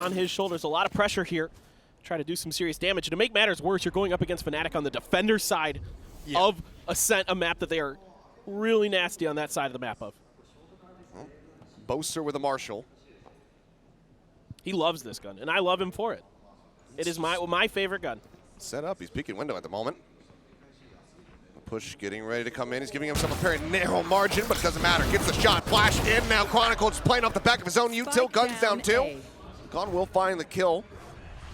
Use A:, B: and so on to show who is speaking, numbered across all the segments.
A: on his shoulders. A lot of pressure here. Try to do some serious damage. And to make matters worse, you're going up against FNATIC on the defender side of Ascent, a map that they are really nasty on that side of the map of.
B: Well, Boaster with a Marshall.
A: He loves this gun, and I love him for it. It is my favorite gun.
B: Set up. He's peeking window at the moment. Push getting ready to come in. He's giving himself a very narrow margin, but it doesn't matter. Gets the shot. Flash in now. Chronicle just playing off the back of his own util. Gun's down too. Gon will find the kill.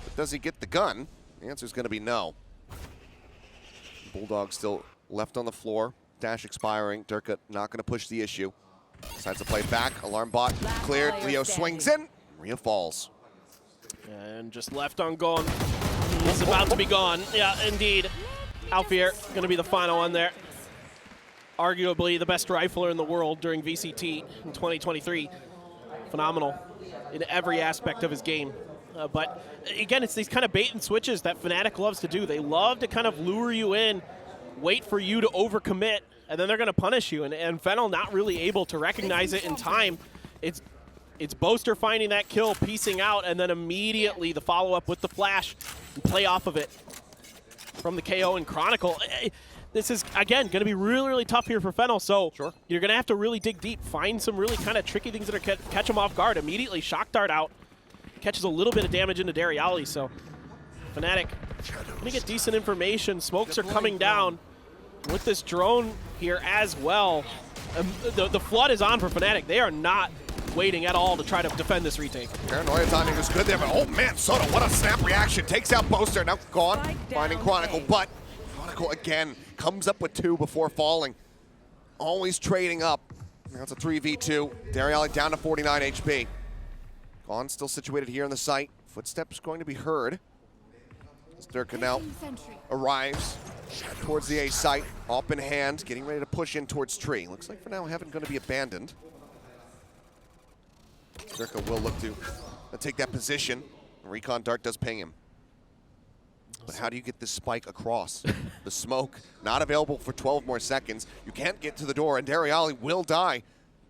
B: But does he get the gun? The answer is going to be no. Bulldog still left on the floor. Dash expiring. Durka not going to push the issue. Decides to play back. Alarm bot cleared. Leo swings in. Rhea falls.
A: And just left on gone. He's about to be gone. Yeah, indeed. Alfier going to be the final one there. Arguably the best rifler in the world during VCT in 2023. Phenomenal in every aspect of his game. But again, it's these kind of bait and switches that FNATIC loves to do. They love to kind of lure you in, wait for you to overcommit, and then they're going to punish you. And FNNEL not really able to recognize it in time. It's Boaster finding that kill, piecing out, and then immediately the follow-up with the flash and play off of it from the KO and Chronicle. This is, again, going to be really, really tough here for FNNEL, so you're going to have to really dig deep, find some really kind of tricky things that are catch them off guard. Immediately, Shock Dart out, catches a little bit of damage into Dariali, so FNATIC going to get decent information. Smokes are coming down with this drone here as well. The flood is on for FNATIC. They are not waiting at all to try to defend this retake.
B: Paranoia timing was good there, but oh man, Soda, what a snap reaction. Takes out Boaster, now gone, finding Chronicle, but Chronicle again comes up with 2 before falling. Always trading up. Now it's a 3v2. Dariali down to 49 HP. Gone still situated here in the site. Footsteps going to be heard. As Durka now arrives towards the A site, up in hand, getting ready to push in towards tree. Looks like for now Heaven going to be abandoned. Durka will look to take that position. Recon Dart does ping him. But how do you get this spike across? The smoke, not available for 12 more seconds. You can't get to the door, and Dariali will die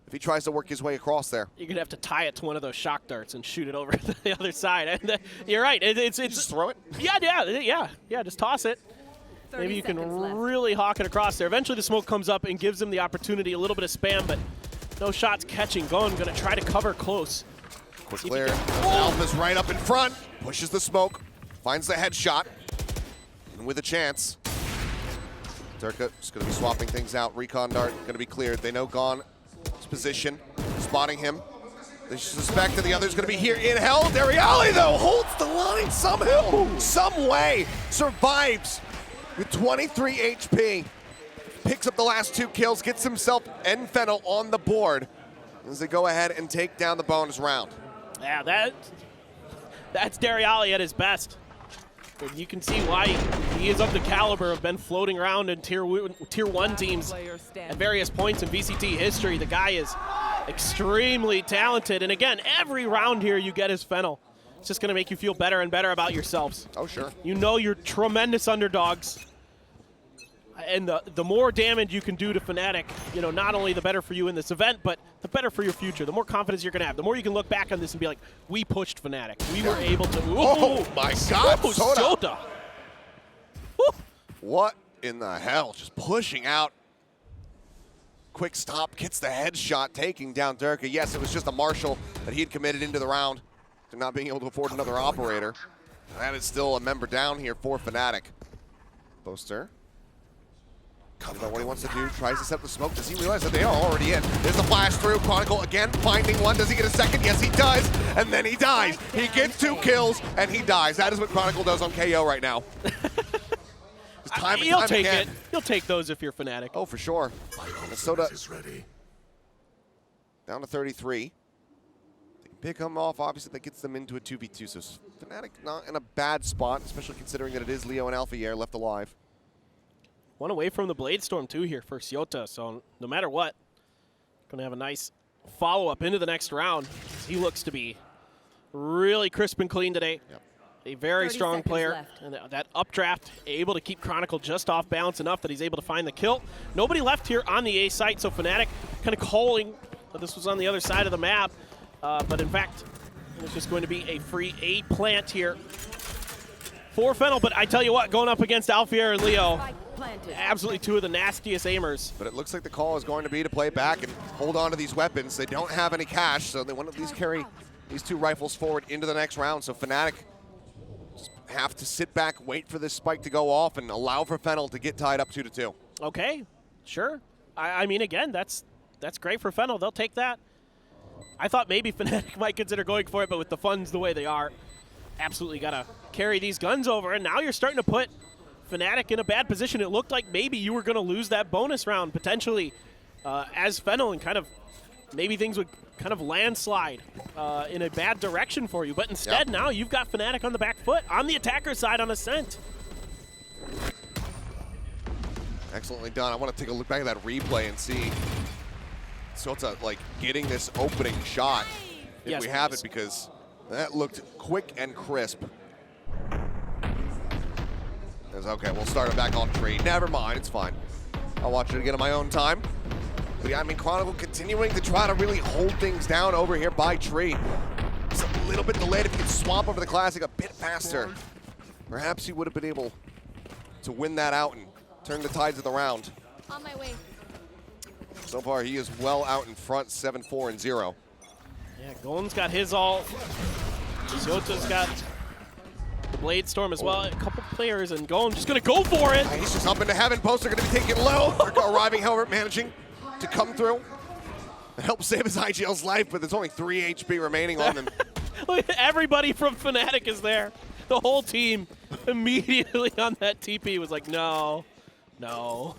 B: if he tries to work his way across there.
A: You're going to have to tie it to one of those shock darts and shoot it over to the other side. And you're right. It's
B: just throw it?
A: Yeah, just toss it. Maybe you can really hawk it across there. Eventually the smoke comes up and gives him the opportunity, a little bit of spam, but no shots catching. Going to try to cover close.
B: Quick clear. Alpha's right up in front. Pushes the smoke. Finds the headshot. And with a chance. Durka just going to be swapping things out. Recon Dart going to be cleared. They know Gone. His position. Spotting him. They suspect that the other's going to be here in hell. Dariali, though, holds the line somehow. Some way. Survives with 23 HP. Picks up the last 2 kills. Gets himself and FNNEL on the board as they go ahead and take down the bonus round.
A: Yeah, that's Dariali at his best. And you can see why he is of the caliber of been floating around in tier 1 teams at various points in VCT history. The guy is extremely talented. And again, every round here you get is FNNEL. It's just going to make you feel better and better about yourselves.
B: Oh, sure.
A: You know you're tremendous underdogs. And the more damage you can do to FNATIC, you know, not only the better for you in this event, but the better for your future. The more confidence you're going to have. The more you can look back on this and be like, we pushed FNATIC. We were able to.
B: Oh my God,
A: Soda.
B: What in the hell? Just pushing out. Quick stop, gets the headshot, taking down Durka. Yes, it was just a Marshall that he had committed into the round to not being able to afford another operator. That is still a member down here for FNATIC. Boaster. About what he wants to do, tries to set the smoke. Does he realize that they are already in? There's the flash through. Chronicle again finding one. Does he get a second? Yes, he does. And then he dies. He gets 2 kills and he dies. That is what Chronicle does on KO right now.
A: He'll take it. He'll take those if you're FNATIC.
B: Oh, for sure. Minnesota down to 33. They can pick him off. Obviously, that gets them into a 2v2. So FNATIC not in a bad spot, especially considering that it is Leo and Alfier left alive.
A: One away from the Blade Storm, too, here for Siota. So no matter what, going to have a nice follow-up into the next round. He looks to be really crisp and clean today.
B: Yep.
A: A very strong player. And that updraft, able to keep Chronicle just off balance enough that he's able to find the kill. Nobody left here on the A site, so FNATIC kind of calling that this was on the other side of the map. But in fact, It's just going to be a free A plant here for FNNEL, but I tell you what, going up against Alfier and Leo, absolutely two of the nastiest aimers.
B: But it looks like the call is going to be to play back and hold on to these weapons. They don't have any cash, so they want to at least carry these two rifles forward into the next round. So FNATIC just have to sit back, wait for this spike to go off, and allow for FNNEL to get tied up 2-2.
A: Okay, sure. I mean, again, that's great for FNNEL. They'll take that. I thought maybe FNATIC might consider going for it, but with the funds the way they are, absolutely got to carry these guns over. And now you're starting to put FNATIC in a bad position. It looked like maybe you were going to lose that bonus round potentially as FNNEL, and kind of maybe things would kind of landslide in a bad direction for you. But instead, now you've got FNATIC on the back foot, on the attacker side on Ascent.
B: Excellently done. I want to take a look back at that replay and see Sota like getting this opening shot if we have it, because that looked quick and crisp. Okay, we'll start it back on Tree. Never mind, it's fine. I'll watch it again at my own time. But yeah, I mean, Chronicle continuing to try to really hold things down over here by Tree. It's a little bit delayed. If he could swap over the Classic a bit faster, perhaps he would have been able to win that out and turn the tides of the round.
C: On my way.
B: So far, he is well out in front, 7-4-0.
A: Yeah, Golden's got his ult. Sota's got the Blade Storm as well. A couple players, and Golden just going to go for it.
B: He's just up into heaven. Poster going to be taken low. Arriving, however, managing to come through and help save his IGL's life, but there's only 3 HP remaining on them.
A: Look, everybody from FNATIC is there. The whole team immediately on that TP was like, no, no.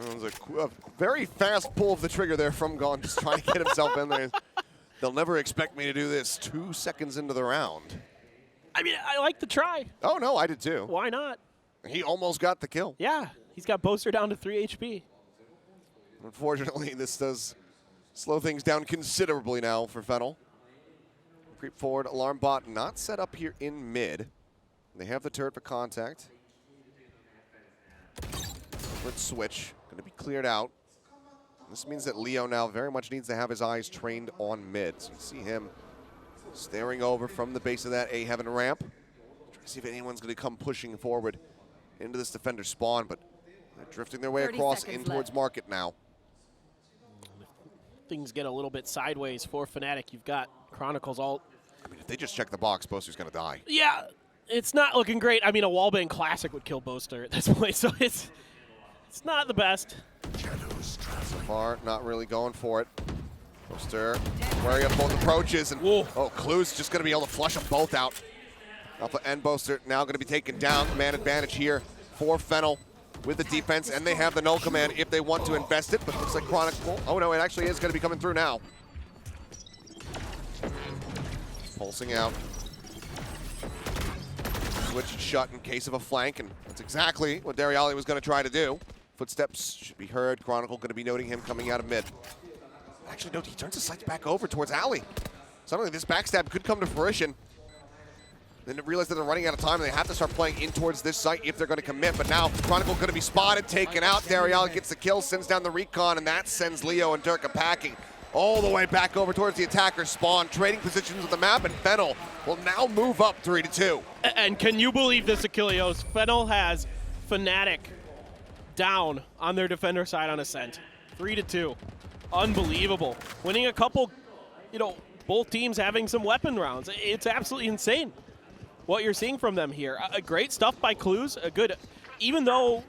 B: It was a very fast pull of the trigger there from Gon, just trying to get himself in there. They'll never expect me to do this 2 seconds into the round.
A: I mean, I like the try.
B: Oh, no, I did too.
A: Why not?
B: He almost got the kill.
A: Yeah, he's got Boaster down to 3 HP.
B: Unfortunately, this does slow things down considerably now for FNNEL. Creep forward, alarm bot not set up here in mid. They have the turret for contact. Let's switch. Going to be cleared out. This means that Leo now very much needs to have his eyes trained on mid. So you see him staring over from the base of that A heaven ramp. Trying to see if anyone's going to come pushing forward into this defender spawn, but they're drifting their way across in towards market now.
A: Things get a little bit sideways for FNATIC. You've got Chronicles ult.
B: I mean, if they just check the box, Boaster's going to die.
A: Yeah, it's not looking great. I mean, a wallbang classic would kill Boaster at this point, so it's not the best.
B: So far, not really going for it. Boaster wary of both approaches, and Clue's just going to be able to flush them both out. Alpha and Boaster now going to be taken down. Man advantage here for FNNEL with the defense, and they have the null command if they want to invest it, but looks like Chronicle. Oh no, it actually is going to be coming through now. Pulsing out. Switch shut in case of a flank, and that's exactly what Dariali was going to try to do. Footsteps should be heard. Chronicle going to be noting him coming out of mid. Actually, no, he turns his sights back over towards Alley. Suddenly this backstab could come to fruition. Then they realize that they're running out of time and they have to start playing in towards this site if they're going to commit. But now Chronicle going to be spotted, taken out. Dariali gets the kill, sends down the recon, and that sends Leo and Durka packing all the way back over towards the attacker spawn. Trading positions with the map, and FNNEL will now move up 3-2.
A: And can you believe this, Achilleos? FNNEL has FNATIC down on their defender side on Ascent. 3-2. Unbelievable. Winning a couple, both teams having some weapon rounds. It's absolutely insane what you're seeing from them here. Great stuff by Clues. Even though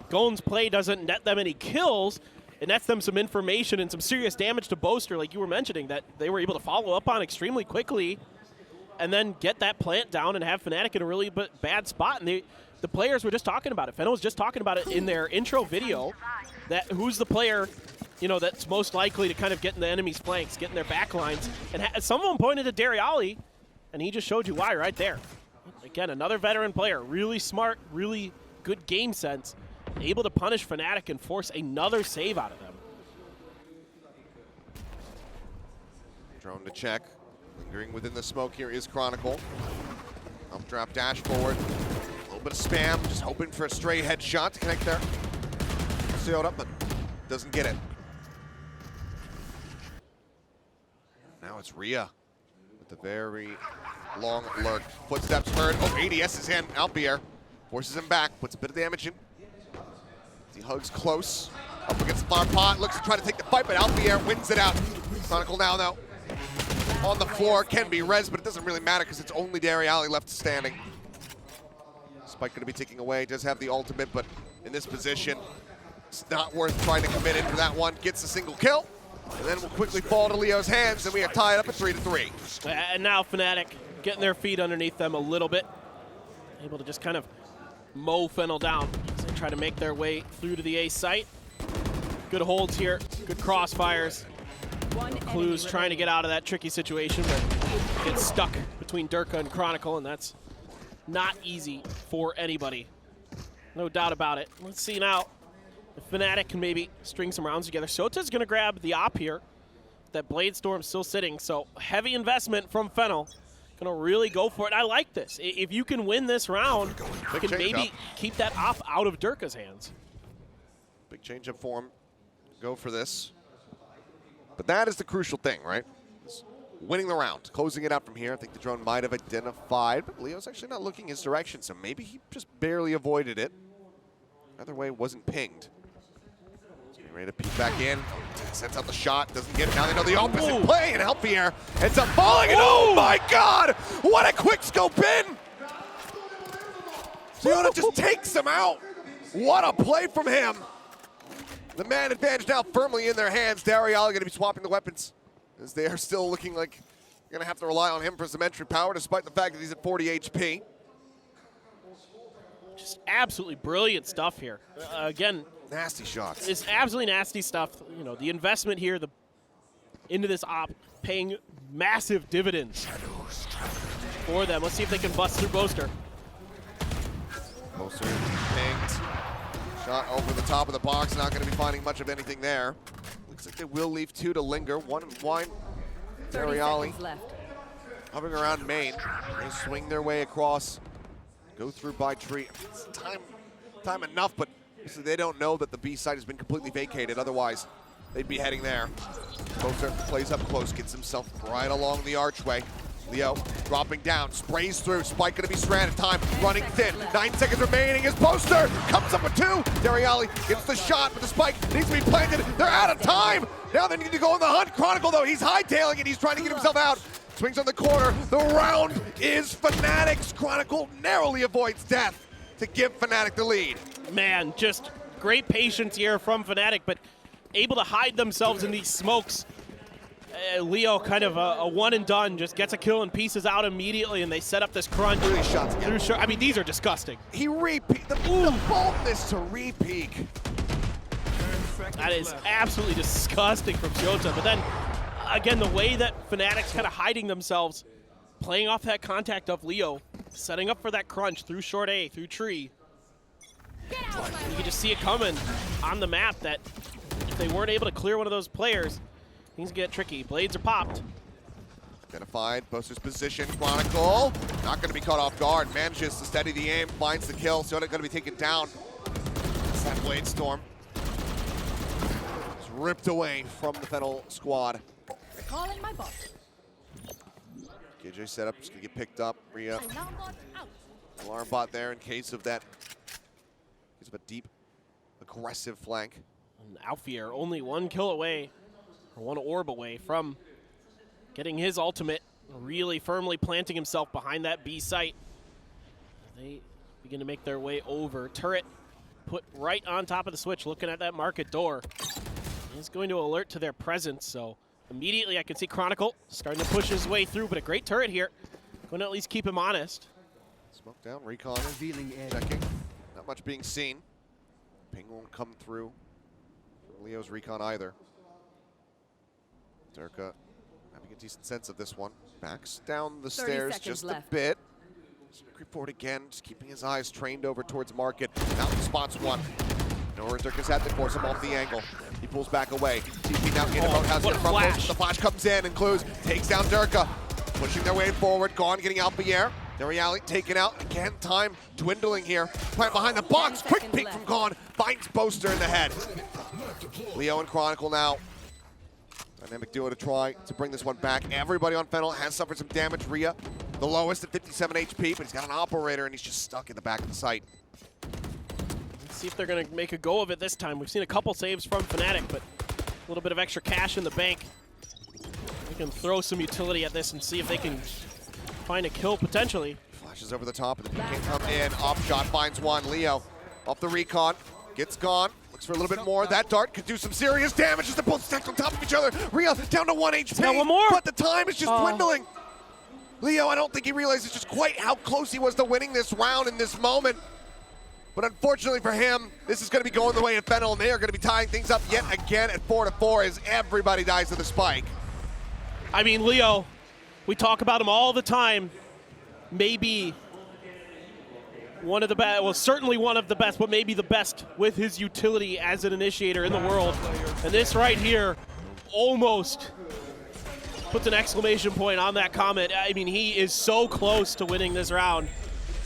A: Golden's play doesn't net them any kills, it nets them some information and some serious damage to Boaster, like you were mentioning, that they were able to follow up on extremely quickly and then get that plant down and have FNATIC in a really bad spot. And the players were just talking about it. FNNEL was just talking about it in their intro video, that who's the player that's most likely to kind of get in the enemy's flanks, get in their back lines. And someone pointed to Dariali, and he just showed you why right there. Again, another veteran player, really smart, really good game sense, able to punish FNATIC and force another save out of them.
B: Drone to check. Lingering within the smoke here is Chronicle. Up drop dash forward. A little bit of spam, just hoping for a stray headshot to connect there. Sealed up, but doesn't get it. Now it's Rhea. with the very long lurk. Footsteps heard. Oh, ADS is in. Alpier forces him back, puts a bit of damage in. He hugs close. Up against the flower pot, looks to try to take the fight, but Alpier wins it out. Chronicle now, though, on the floor, can be res, but it doesn't really matter because it's only Dariali left standing. Spike going to be taking away, does have the ultimate, but in this position, it's not worth trying to commit in for that one. Gets a single kill, and then will quickly fall to Leo's hands, and we are tied up at 3-3.
A: And now FNATIC getting their feet underneath them a little bit. Able to just kind of mow FENNEL down as they try to make their way through to the A site. Good holds here, good crossfires. Clues trying to get out of that tricky situation, but gets stuck between Durka and Chronicle, and that's not easy for anybody. No doubt about it. Let's see now if FNATIC can maybe string some rounds together. Sota's going to grab the op here. That Blade Storm's still sitting, so heavy investment from FENNEL. Going to really go for it. I like this. If you can win this round, you can maybe keep that op out of Durka's hands.
B: Big change of form. Go for this. But that is the crucial thing, right? It's winning the round, closing it out from here. I think the drone might have identified, but Leo's actually not looking his direction, so maybe he just barely avoided it. Either way, wasn't pinged. He's getting ready to peek back in. Sends out the shot, doesn't get it. Now they know the opposite play, and Alpier ends up falling, and oh my God! What a quick scope in! Leona just takes him out. What a play from him! The man advantage now firmly in their hands. Dariali going to be swapping the weapons as they are still looking like you're going to have to rely on him for some entry power despite the fact that he's at 40 HP.
A: Just absolutely brilliant stuff here. Again,
B: nasty shots.
A: It's absolutely nasty stuff. You know, the investment here into this op paying massive dividends for them. Let's see if they can bust through Boaster.
B: Boaster pinged. Shot over the top of the box, not going to be finding much of anything there. Looks like they will leave two to linger. One wine. Dariali hovering around main. They swing their way across, go through by tree. It's time enough, but they don't know that the B site has been completely vacated. Otherwise, they'd be heading there. Boaster plays up close, gets himself right along the archway. Leo dropping down, sprays through. Spike going to be stranded. Time running thin. 9 seconds remaining as Boaster comes up with 2. Dariali gets the shot, but the spike needs to be planted. They're out of time. Now they need to go on the hunt. Chronicle, though, he's hightailing it. He's trying to get himself out. Swings on the corner. The round is FNATIC's. Chronicle narrowly avoids death to give FNATIC the lead.
A: Man, just great patience here from FNATIC, but able to hide themselves in these smokes. Leo kind of a one and done, just gets a kill and pieces out immediately, and they set up this crunch.
B: Really shots again.
A: I mean, these are disgusting.
B: He repeat the boldness to re-peek.
A: That is absolutely disgusting from Shota. But then, again, the way that FNATIC's kind of hiding themselves, playing off that contact of Leo, setting up for that crunch through short A, through tree. You can just see it coming on the map that if they weren't able to clear one of those players, things get tricky. Blades are popped.
B: Identified, Boaster's position. Chronicle not going to be caught off guard. Manages to steady the aim, finds the kill. Soda going to be taken down. It's that Blade Storm. It's ripped away from the FENNEL squad.
C: Calling my bot.
B: KJ setup just going to get picked up. Rhea. Alarm bot there in case of that. Case of a deep, aggressive flank.
A: And Alfier only 1 kill away. Or 1 orb away from getting his ultimate, really firmly planting himself behind that B site. They begin to make their way over. Turret put right on top of the switch, looking at that market door. He's going to alert to their presence, so immediately I can see Chronicle starting to push his way through, but a great turret here. Going to at least keep him honest.
B: Smoke down, recon, checking. Not much being seen. Ping won't come through from Leo's recon either. Durka having a decent sense of this one. Backs down the stairs just a bit. Just gonna creep forward again, just keeping his eyes trained over towards market. Now he spots one. Nowhere Durka's had to force him off the angle. He pulls back away. TP now in about has it from Boaster. The flash comes in and Clues takes down Durka. Pushing their way forward. Gone, getting Alpier. Dariali taken out. Again, time dwindling here. Plant behind the box. Quick peek from Gone. Finds Boaster in the head. Leo and Chronicle now. Dynamic duo to try to bring this one back. Everybody on FNNEL has suffered some damage. Rhea, the lowest at 57 HP, but he's got an operator and he's just stuck in the back of the site.
A: Let's see if they're going to make a go of it this time. We've seen a couple saves from FNATIC, but a little bit of extra cash in the bank. We can throw some utility at this and see if they can find a kill potentially.
B: Flashes over the top, and the PK come in. Off shot finds one. Leo off the recon, gets gone. Looks for a little bit more. That dart could do some serious damage as they're both stacked on top of each other. Rhea down to 1 HP.
A: Now one more.
B: But the time is just dwindling. Leo, I don't think he realizes just quite how close he was to winning this round in this moment. But unfortunately for him, this is going to be going the way of FNNEL, and they are going to be tying things up yet again at 4-4 as everybody dies to the spike.
A: I mean, Leo, we talk about him all the time. Maybe one of the best, well, certainly one of the best, but maybe the best with his utility as an initiator in the world. And this right here almost puts an exclamation point on that comment. I mean, he is so close to winning this round.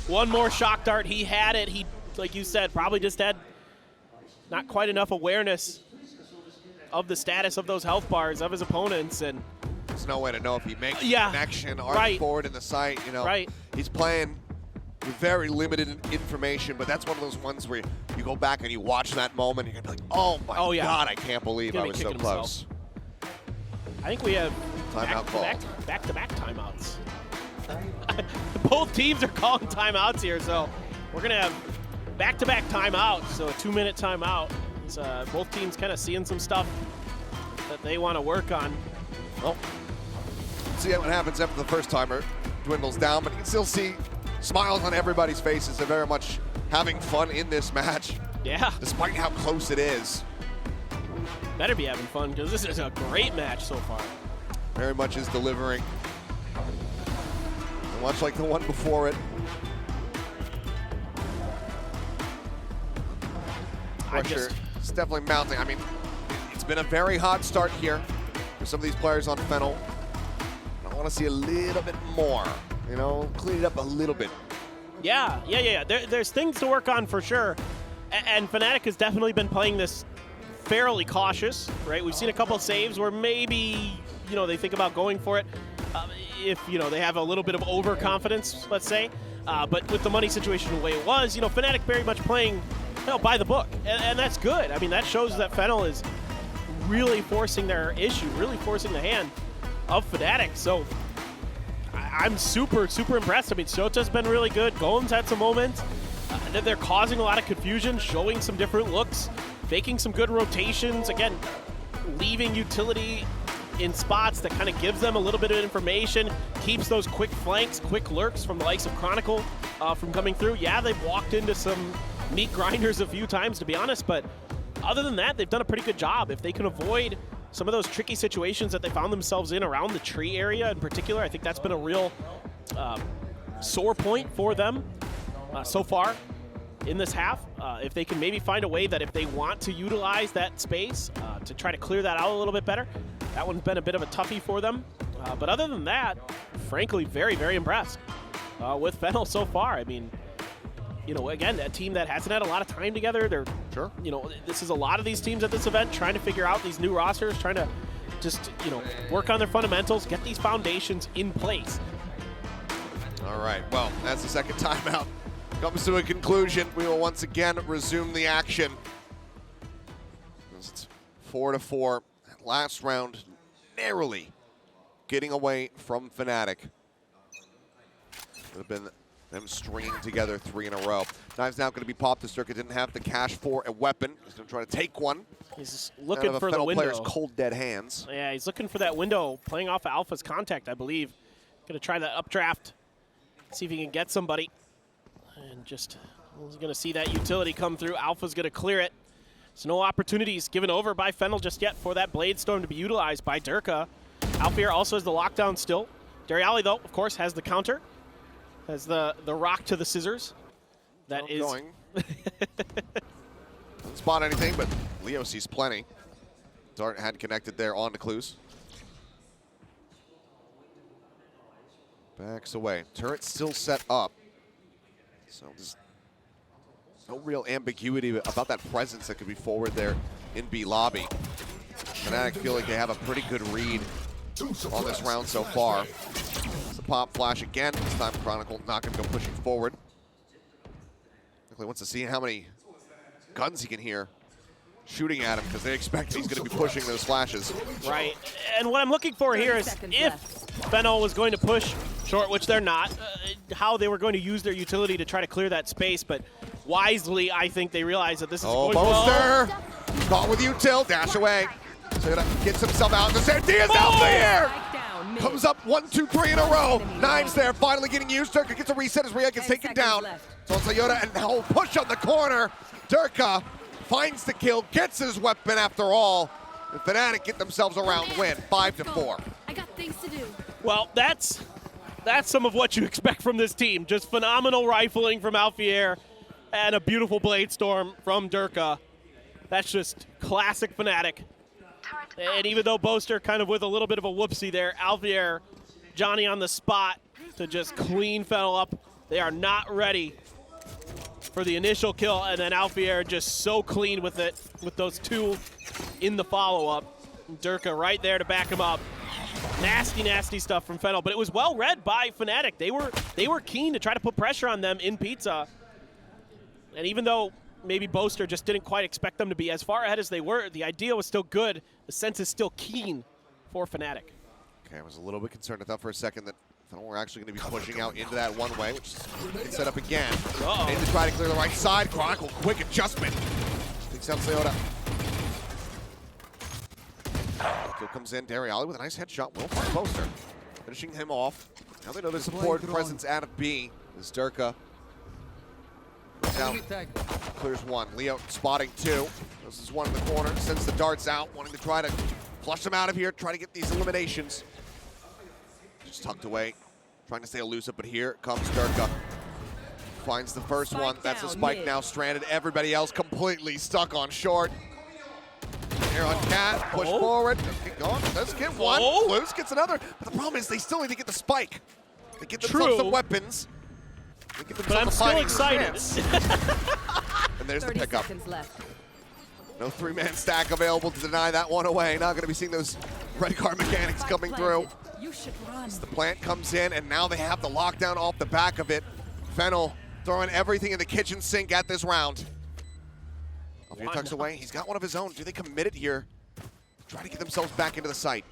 A: One more shock dart, he had it. He, like you said, probably just had not quite enough awareness of the status of those health bars of his opponents, and
B: there's no way to know if he makes the connection or forward in the site. You know, he's playing with very limited information, but that's one of those ones where you go back and you watch that moment, and you're gonna be like, "Oh my God, I can't believe I was so close."
A: I think we have back-to-back timeouts. Both teams are calling timeouts here, so we're gonna have back-to-back timeouts. So a 2-minute timeout. So both teams kind of seeing some stuff that they want to work on.
B: Well, let's see what happens after the first timer dwindles down, but you can still see smiles on everybody's faces. They're very much having fun in this match.
A: Yeah.
B: Despite how close it is.
A: Better be having fun, because this is a great match so far.
B: Very much is delivering. Much like the one before it. Pressure is definitely mounting. I mean, it's been a very hot start here for some of these players on FNNEL. I want to see a little bit more, you know, clean it up a little bit.
A: Yeah. There's things to work on for sure. And FNATIC has definitely been playing this fairly cautious, right? We've seen a couple saves where maybe, you know, they think about going for it. If, you know, they have a little bit of overconfidence, let's say. But with the money situation the way it was, you know, FNATIC very much playing, you know, by the book. And that's good. I mean, that shows that FNNEL is really forcing their issue, really forcing the hand of FNATIC. So I'm super impressed. I mean, Shota's been really good. Golem's had some moments. They're causing a lot of confusion, showing some different looks, making some good rotations. Again, leaving utility in spots that kind of gives them a little bit of information, keeps those quick flanks, quick lurks from the likes of Chronicle from coming through. Yeah, they've walked into some meat grinders a few times, to be honest, but other than that, they've done a pretty good job. If they can avoid some of those tricky situations that they found themselves in around the tree area in particular, I think that's been a real sore point for them so far in this half. If they can maybe find a way that if they want to utilize that space to try to clear that out a little bit better, that one's been a bit of a toughie for them. But other than that, frankly, very impressed with FNNEL so far. I mean, you know, again, a team that hasn't had a lot of time together. They're, you know, this is a lot of these teams at this event trying to figure out these new rosters, trying to just, you know, work on their fundamentals, get these foundations in place. All right, well, that's the second timeout. Comes to a conclusion. We will once again resume the action. It's 4-4. Last round, narrowly getting away from FNATIC. Would have been them stringing together 3 in a row. Knives now going to be popped. The Circuit didn't have the cash for a weapon. He's going to try to take one. He's looking for the window. Player's cold dead hands. Yeah, he's looking for that window, playing off of Alpha's contact, I believe. Going to try that updraft, see if he can get somebody. And just, he's going to see that utility come through. Alpha's going to clear it. So no opportunities given over by FNNEL just yet for that Blade Storm to be utilized by Durka. Alfier also has the lockdown still. Dariali, though, of course, has the counter. Has the rock to the scissors. That is going. Doesn't spot anything, but Leo sees plenty. Dart had connected there on the clues. Backs away. Turret still set up. So there's no real ambiguity about that presence that could be forward there in B lobby.
B: FNATIC feel like they have a pretty good read on this round so far. It's a pop flash again. This time Chronicle not going to go pushing forward. He wants to see how many guns he can hear shooting at him because they expect he's going to be pushing those flashes.
A: Right. And what I'm looking for here is if FENNEL was going to push short, which they're not, how they were going to use their utility to try to clear that space. But wisely, I think they realize that this is going
B: Boaster! Caught with util, dash away. So gets himself out. The Santia's out there! Comes up 1, 2, 3 in a row. Nine's there, finally getting used. Durka gets a reset as Rhea gets taken down. So it's Toyota and now push on the corner. Durka finds the kill, gets his weapon after all. And FNATIC get themselves a round win, 5-4.
C: I got things to do.
A: Well, that's some of what you expect from this team. Just phenomenal rifling from Alfier and a beautiful blade storm from Durka. That's just classic FNATIC. And even though Boaster kind of with a little bit of a whoopsie there, Alfier, Johnny on the spot to just clean FENNEL up. They are not ready for the initial kill, and then Alfier just so clean with it, with those two in the follow-up. Durka right there to back him up. Nasty, nasty stuff from FENNEL, but it was well read by FNATIC. They were keen to try to put pressure on them in pizza. And even though maybe Boaster just didn't quite expect them to be as far ahead as they were, the idea was still good. The sense is still keen for FNATIC.
B: Okay, I was a little bit concerned. I thought for a second that we're actually going to be pushing out into that one way, which is set up again. Need to try to clear the right side. Chronicle, quick adjustment. Takes out Toyota. Kill comes in. Dariali with a nice headshot. Will find Boaster. Finishing him off. Now they know there's support presence out of B. This Durka. Now clears one. Leo spotting two. This is one in the corner. Sends the darts out, wanting to try to flush them out of here. Try to get these eliminations. Just tucked away, trying to stay elusive, but here comes Durka. Finds the first one. That's a spike now stranded. Everybody else completely stuck on short. Here on Cat, push forward. Let's get going. Let's get one. Loose gets another. But the problem is they still need to get the spike. They get themselves some weapons.
A: But I'm still excited.
B: And there's the pickup. No three-man stack available to deny that one away. Not going to be seeing those red card mechanics coming through.
C: You should run.
B: As the plant comes in, and now they have the lockdown off the back of it. FENNEL throwing everything in the kitchen sink at this round. Alfier tucks away. He's got one of his own. Do they commit it here? Try to get themselves back into the site.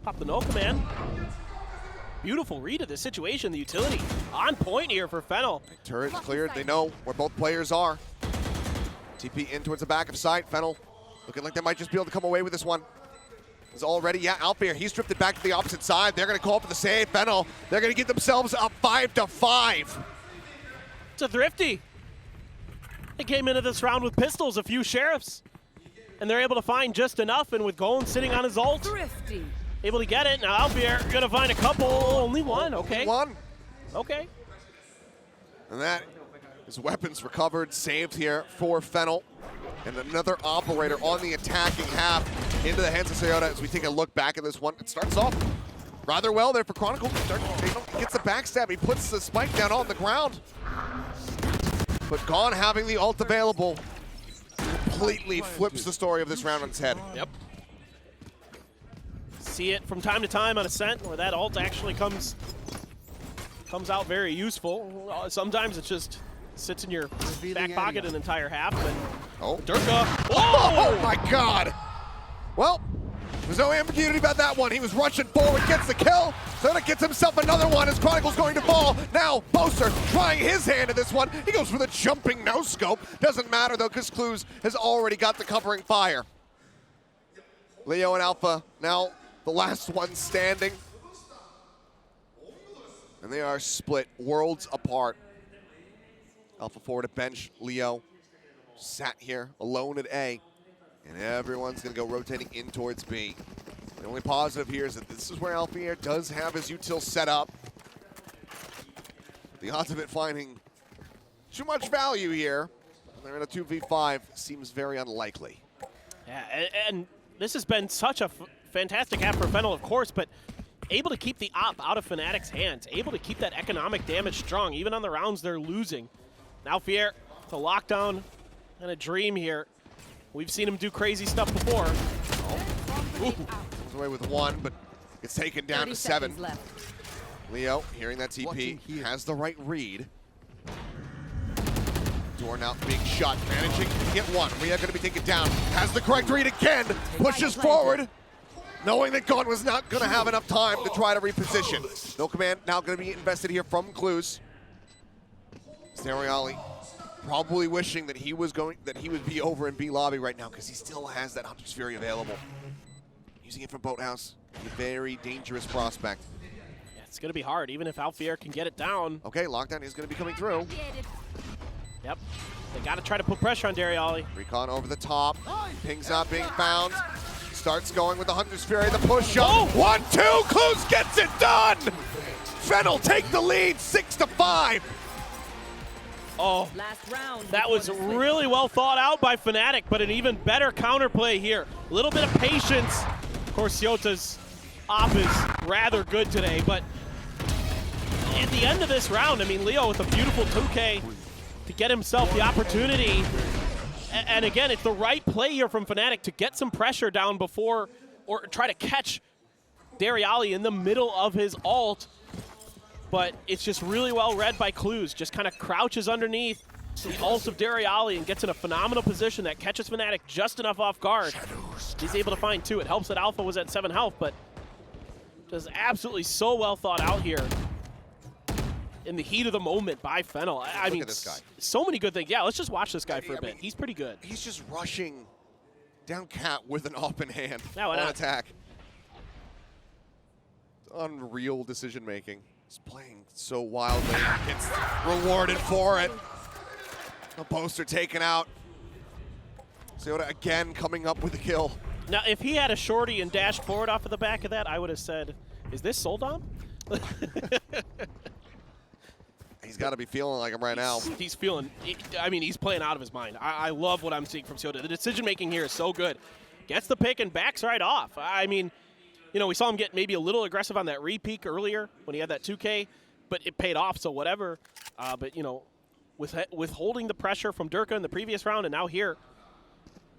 A: Pop the no command. Beautiful read of the situation. The utility on point here for FENNEL.
B: Turret cleared. They know where both players are. TP in towards the back of site. FENNEL looking like they might just be able to come away with this one. Is already, Alfier, he's drifted back to the opposite side. They're going to call for the save. FENNEL, they're going to get themselves up 5-5.
A: It's a thrifty. They came into this round with pistols, a few sheriffs, and they're able to find just enough, and with Golem sitting on his ult,
C: Thrifty.
A: able to get it. Now Alfier going to find a couple. Only one, okay.
B: Only one.
A: Okay.
B: And that is weapons recovered, saved here for FENNEL. And another operator on the attacking half into the hands of Toyota as we take a look back at this one. It starts off rather well there for Chronicle. He gets the backstab. He puts the spike down on the ground. But Gone having the ult available completely flips the story of this round on its head.
A: Yep. See it from time to time on Ascent where that ult actually comes out very useful. Sometimes it just sits in your back pocket an entire half. But Durka.
B: Oh my God! Well, there's no ambiguity about that one. He was rushing forward, gets the kill. Then it gets himself another one as Chronicle's going to fall. Now Boaster trying his hand at this one. He goes for the jumping no-scope. Doesn't matter though, because Clues has already got the covering fire. Leo and Alpha now the last one standing. And they are split worlds apart. Alpha forward at bench. Leo sat here alone at A. And everyone's going to go rotating in towards B. The only positive here is that this is where Alfier does have his util set up. The odds of it finding too much value here, they're in a 2v5, seems very unlikely.
A: Yeah, and this has been such a fantastic half for FENNEL, of course, but able to keep the op out of FNATIC's hands, able to keep that economic damage strong, even on the rounds they're losing. Now Alfier, the lockdown and a dream here. We've seen him do crazy stuff before.
B: Comes away with one, but it's taken down to 7.
C: Left.
B: Leo, hearing that TP, has the right read. Dorn out, big shot, managing to get one. Rhea going to be taken down. Has the correct read again. Pushes forward, knowing that Gon was not going to have enough time to try to reposition. No command now going to be invested here from Clues. Steriali probably wishing that he would be over in B lobby right now because he still has that Hunter's Fury available. Using it from Boathouse, a very dangerous prospect.
A: Yeah, it's going to be hard, even if Alfier can get it down.
B: Okay, lockdown is going to be coming through.
A: Yep. They got to try to put pressure on Dariali.
B: Recon over the top. Ping's not being found. Starts going with the Hunter's Fury, the push up. 1-2, Clues gets it done! FENNEL take the lead, 6-5.
A: Oh,
C: Last round.
A: that was really well thought out by FNATIC, but an even better counterplay here. A little bit of patience. Of course, Siota's op is rather good today, but at the end of this round, I mean, Leo with a beautiful 2K to get himself the opportunity. And again, it's the right play here from FNATIC to get some pressure down before, or try to catch Dariali in the middle of his ult. But it's just really well read by Clues. Just kind of crouches underneath the ult of Dariali and gets in a phenomenal position that catches FNATIC just enough off guard. He's able to find 2. It helps that Alpha was at 7 health, but just absolutely so well thought out here in the heat of the moment by FENNEL. I mean,
B: at this guy.
A: So many good things. Yeah, let's just watch this guy for a bit. He's pretty good.
B: He's just rushing down Cat with an open hand
A: Yeah, why
B: on
A: not?
B: attack. Unreal decision making. He's playing so wildly. Gets rewarded for it. The poster taken out. Siota again coming up with a kill.
A: Now, if he had a shorty and dashed forward off of the back of that, I would have said, is this Soldom?
B: He's got to be feeling like him right now.
A: He's feeling, I mean, he's playing out of his mind. I love what I'm seeing from Siota. The decision making here is so good. Gets the pick and backs right off. I mean, you know, we saw him get maybe a little aggressive on that re-peek earlier when he had that 2K, but it paid off, so whatever. But, you know, withholding the pressure from Durka in the previous round and now here,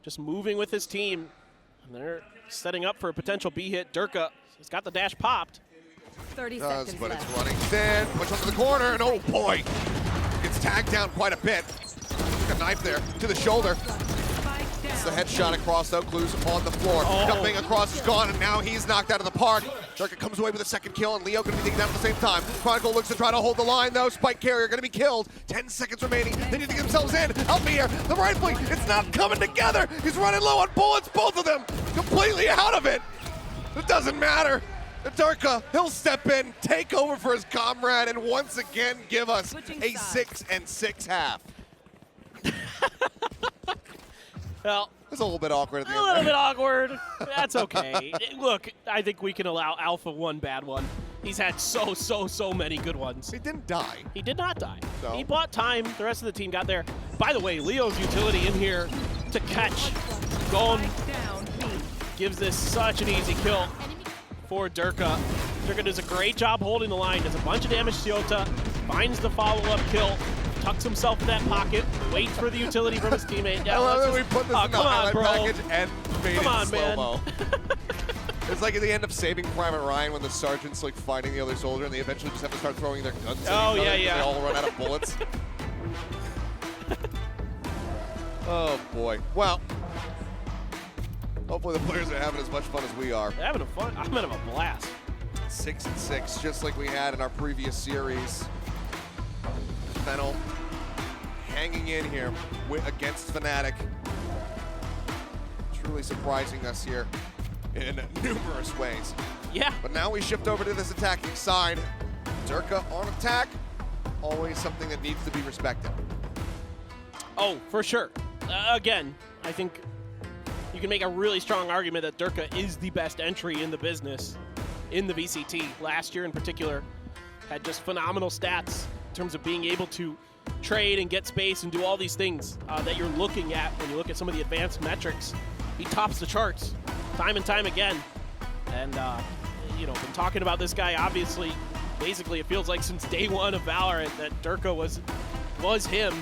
A: just moving with his team. And they're setting up for a potential B hit. Durka has got the dash popped.
C: 30
B: Does,
C: seconds
B: but
C: left.
B: it's running thin. Push onto the corner, and oh boy, gets tagged down quite a bit. Took a knife there to the shoulder. It's the headshot across though. Clues on the floor. Jumping across is gone, and now he's knocked out of the park. Durka comes away with a second kill, and Leo going to be taken down at the same time. Chronicle looks to try to hold the line though. Spike carrier going to be killed. 10 seconds remaining. They need to get themselves in. Alfier, the rifling, it's not coming together. He's running low on bullets, both of them completely out of it. It doesn't matter. Durka, he'll step in, take over for his comrade, and once again give us a 6-6 half.
A: Well,
B: It's a little bit awkward at the
A: a
B: end
A: little
B: there.
A: bit awkward. That's okay. Look, I think we can allow Alpha one bad one. He's had so many good ones.
B: He didn't die.
A: He did not die.
B: So?
A: He bought time. The rest of the team got there. By the way, Leo's utility in here to catch Gon gives this such an easy kill for Durka. Durka does a great job holding the line, does a bunch of damage to Siota, finds the follow-up kill, tucks himself in that pocket, waits for the utility from his teammate. Yeah,
B: I love
A: let's
B: that we
A: just-
B: put this in the
A: come on,
B: highlight
A: bro.
B: package and made
A: Come
B: it
A: on, man.
B: slow-mo. It's like at the end of Saving Private Ryan when the sergeant's like fighting the other soldier and they eventually just have to start throwing their guns at
A: Oh,
B: each other
A: yeah,
B: 'cause
A: yeah.
B: they all run out of bullets. Oh boy. Well, hopefully the players are having as much fun as we are.
A: They're having a fun. I'm having a blast.
B: 6-6, just like we had in our previous series. FENNEL hanging in here against FNATIC. Truly surprising us here in numerous ways.
A: Yeah.
B: But now we shift over to this attacking side. Durka on attack, always something that needs to be respected.
A: Oh, for sure. Again, I think you can make a really strong argument that Durka is the best entry in the business in the VCT. Last year in particular, had just phenomenal stats in terms of being able to trade and get space and do all these things that you're looking at when you look at some of the advanced metrics. He tops the charts time and time again. And, you know, been talking about this guy, obviously, basically it feels like since day one of Valorant that Durka was him.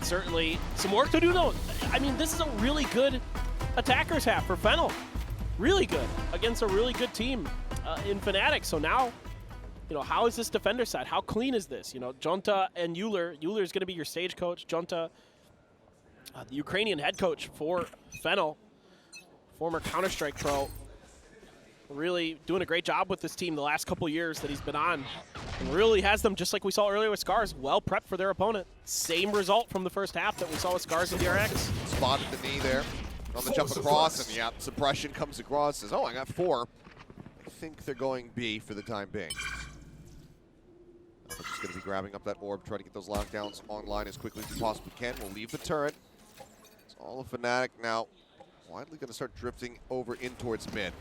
A: certainly some work to do, though. I mean, this is a really good attackers half for FNNEL. Really good against a really good team in FNATIC. So now, you know, how is this defender side? How clean is this? You know, Jonta and Euler. Euler is going to be your stage coach. Jonta, the Ukrainian head coach for FNNEL, former Counter-Strike pro. Really doing a great job with this team the last couple years that he's been on. And really has them, just like we saw earlier with Scars, well prepped for their opponent. Same result from the first half that we saw with Scars and DRX.
B: Spotted the knee there on the jump across, and yeah, suppression comes across, says, oh, I got 4. I think they're going B for the time being. I'm just going to be grabbing up that orb, trying to get those lockdowns online as quickly as we possibly can. We'll leave the turret. It's all a FNATIC now. Widely going to start drifting over in towards mid.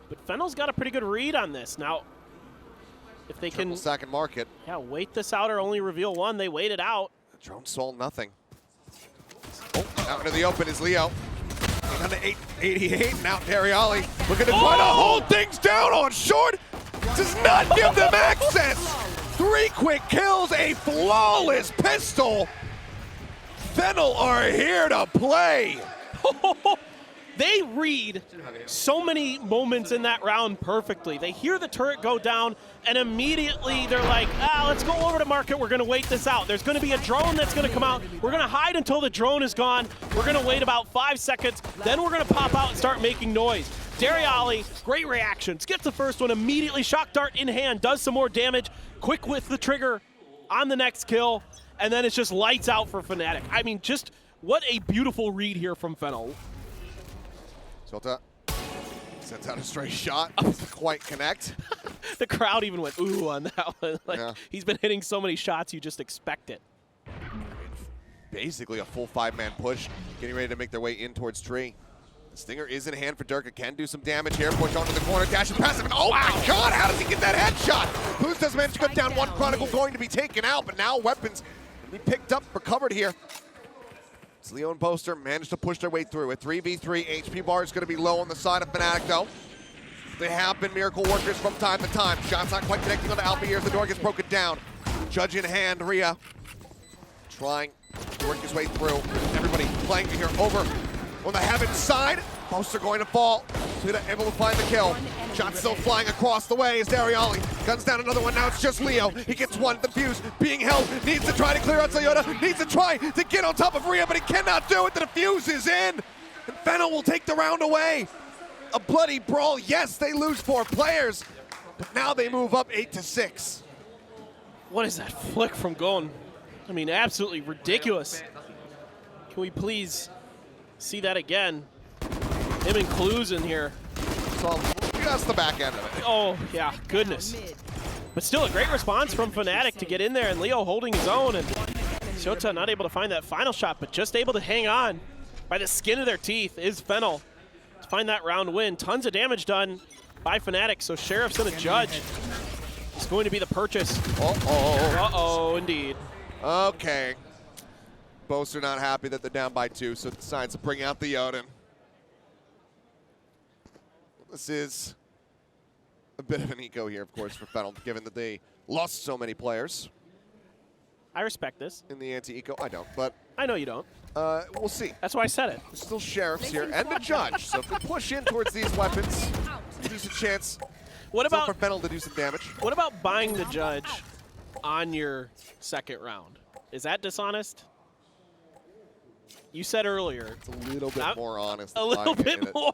A: But FNNEL's got a pretty good read on this. Now, if they can
B: stack and market.
A: Yeah, wait this out or only reveal one, they wait it out.
B: The drone saw nothing. Oh, out into the open is Leo. On to 88, now Dariali looking to try to hold things down on short. Does not give them access. 3 quick kills, a flawless pistol. FNNEL are here to play.
A: They read so many moments in that round perfectly. They hear the turret go down, and immediately they're like, let's go over to market. We're going to wait this out. There's going to be a drone that's going to come out. We're going to hide until the drone is gone. We're going to wait about 5 seconds. Then we're going to pop out and start making noise. Dariali, great reactions. Gets the first one immediately. Shock dart in hand. Does some more damage. Quick with the trigger on the next kill. And then it's just lights out for FNATIC. I mean, just what a beautiful read here from FNNEL.
B: Solta sends out a straight shot. Doesn't quite connect.
A: The crowd even went ooh on that one. Like, yeah. He's been hitting so many shots, you just expect it.
B: Basically a full 5-man push, getting ready to make their way in towards tree. The stinger is in hand for Durka. Can do some damage here. Push onto the corner, dash and passive. Oh my God! How does he get that headshot? Boost does manage to cut down one. Chronicle going to be taken out, but now weapons can be picked up, recovered here. Leo and Poster managed to push their way through. A 3v3 HP bar is going to be low on the side of FNATIC, though. They have been miracle workers from time to time. Shots not quite connecting onto Alpha as the door gets broken down. Judge in hand, Rhea trying to work his way through. Everybody playing here over on the Heaven side. Poster going to fall. Suda able to find the kill. Shot still flying across the way as Dariali guns down another one. Now it's just Leo. He gets one. The fuse being held. Needs to try to clear out Toyota. Needs to try to get on top of Rhea, but he cannot do it. The defuse is in. And FNNEL will take the round away. A bloody brawl. Yes, they lose 4 players, but now they move up 8-6.
A: What is that flick from Gon? I mean, absolutely ridiculous. Can we please see that again? Him and Clues in here.
B: So just the back end of it.
A: Oh, yeah, goodness. But still a great response from FNATIC to get in there, and Leo holding his own, and Shota not able to find that final shot, but just able to hang on by the skin of their teeth is FNNEL to find that round win. Tons of damage done by FNATIC, so Sheriff's gonna judge. It's going to be the purchase.
B: Uh-oh.
A: Uh-oh, indeed.
B: Okay. Boaster not happy that they're down by 2, so decides to bring out the Odin. This is a bit of an eco here, of course, for FNNEL, given that they lost so many players.
A: I respect this.
B: In the anti-eco, I don't, but...
A: I know you don't.
B: We'll see.
A: That's why I said it.
B: There's still Sheriffs here, and the Judge, so if we push in towards these weapons, there's a chance
A: for
B: FNNEL to do some damage.
A: What about buying the Judge on your second round? Is that dishonest? You said earlier.
B: It's a little bit more honest.
A: A little bit more?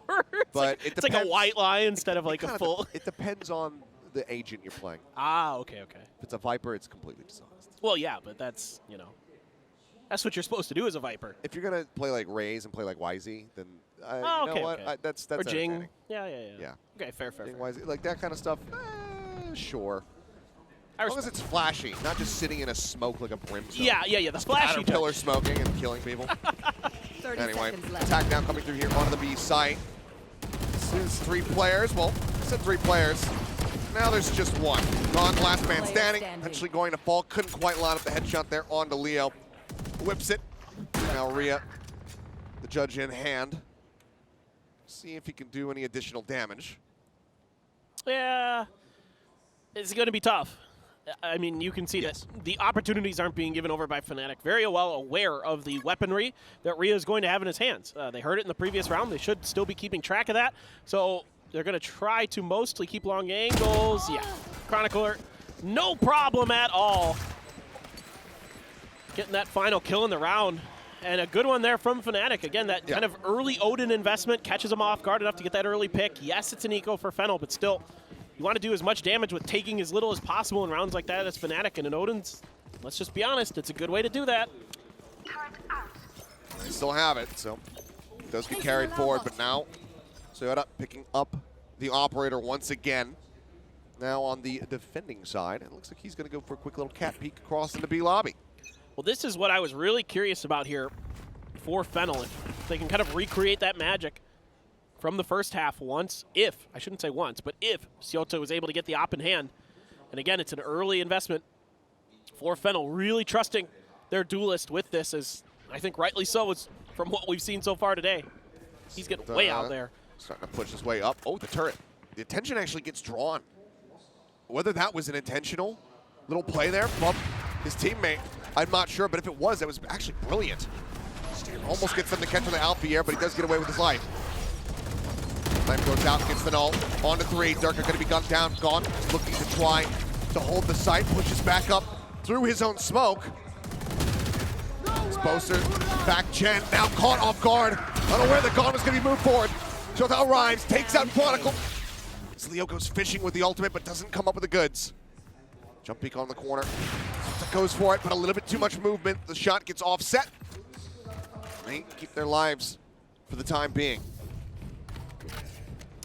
B: But
A: it's like a white lie instead of like a full.
B: It depends on the agent you're playing.
A: Ah, okay, okay.
B: If it's a Viper, it's completely dishonest.
A: Well, yeah, but that's, you know, that's what you're supposed to do as a Viper.
B: If you're going to play like Raze and play like YZ, then
A: okay,
B: you know what?
A: Okay.
B: That's
A: or Jing. Yeah. Okay, fair.
B: Jing, YZ, like that kind of stuff, sure.
A: As
B: long as it's flashy, not just sitting in a smoke like a brimstone.
A: Yeah. The flashy
B: pillar smoking and killing people. Anyway, attack now coming through here onto the B site. This is 3 players. Well, I said 3 players. Now there's just 1. Ron, last man standing. Eventually going to fall. Couldn't quite line up the headshot there onto Leo. Whips it. Now Rhea, the Judge in hand. See if he can do any additional damage.
A: Yeah. It's going to be tough. I mean, you can see that the opportunities aren't being given over by FNATIC. Very well aware of the weaponry that Rio is going to have in his hands. They heard it in the previous round. They should still be keeping track of that. So they're going to try to mostly keep long angles. Yeah, Chronicler, no problem at all. Getting that final kill in the round. And a good one there from FNATIC. Again, that kind of early Odin investment catches him off guard enough to get that early pick. Yes, it's an eco for FENNEL, but still, you want to do as much damage with taking as little as possible in rounds like that as FNATIC. And in Odin's, let's just be honest, it's a good way to do that.
B: They still have it, so it does get carried forward. But now, Soyota picking up the operator once again. Now on the defending side, it looks like he's going to go for a quick little cat peek across into B lobby.
A: Well, this is what I was really curious about here for FENNEL. If they can kind of recreate that magic from the first half once, if, I shouldn't say once, but if Soyota was able to get the op in hand. And again, it's an early investment for FENNEL, really trusting their duelist with this, as I think rightly so is from what we've seen so far today. He's getting way out there.
B: Starting to push his way up. Oh, the turret. The attention actually gets drawn. Whether that was an intentional little play there from his teammate, I'm not sure, but if it was, that was actually brilliant. Almost gets him to catch on the Alfier, but he does get away with his life. Time goes out, gets the null. On to 3, Durka going to be gunned down, gone. Looking to try to hold the site, pushes back up through his own smoke. Exposer, back gen, now caught off guard. Unaware that Gone was going to be moved forward. Shota arrives, takes out Chronicle. As Leo goes fishing with the ultimate, but doesn't come up with the goods. Jump peek on the corner. Goes for it, but a little bit too much movement. The shot gets offset. They keep their lives for the time being.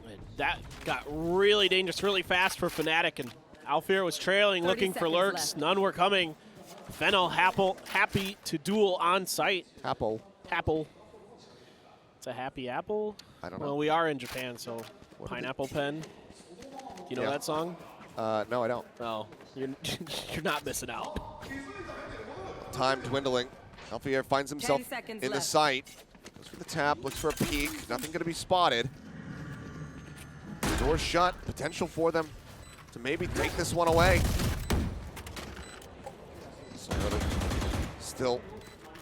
A: And that got really dangerous really fast for FNATIC, and Alfier was trailing, looking for lurks.
C: Left.
A: None were coming. FENNEL happy to duel on site.
B: Apple.
A: It's a happy apple?
B: I don't know.
A: Well, we are in Japan, so pineapple pen. You know that song?
B: No, I don't.
A: Oh, you're not missing out.
B: Time dwindling. Alfier finds himself
C: 10 seconds
B: in the
C: left.
B: site. Goes for the tap, looks for a peek. Nothing going to be spotted. Door shut. Potential for them to maybe take this one away. Still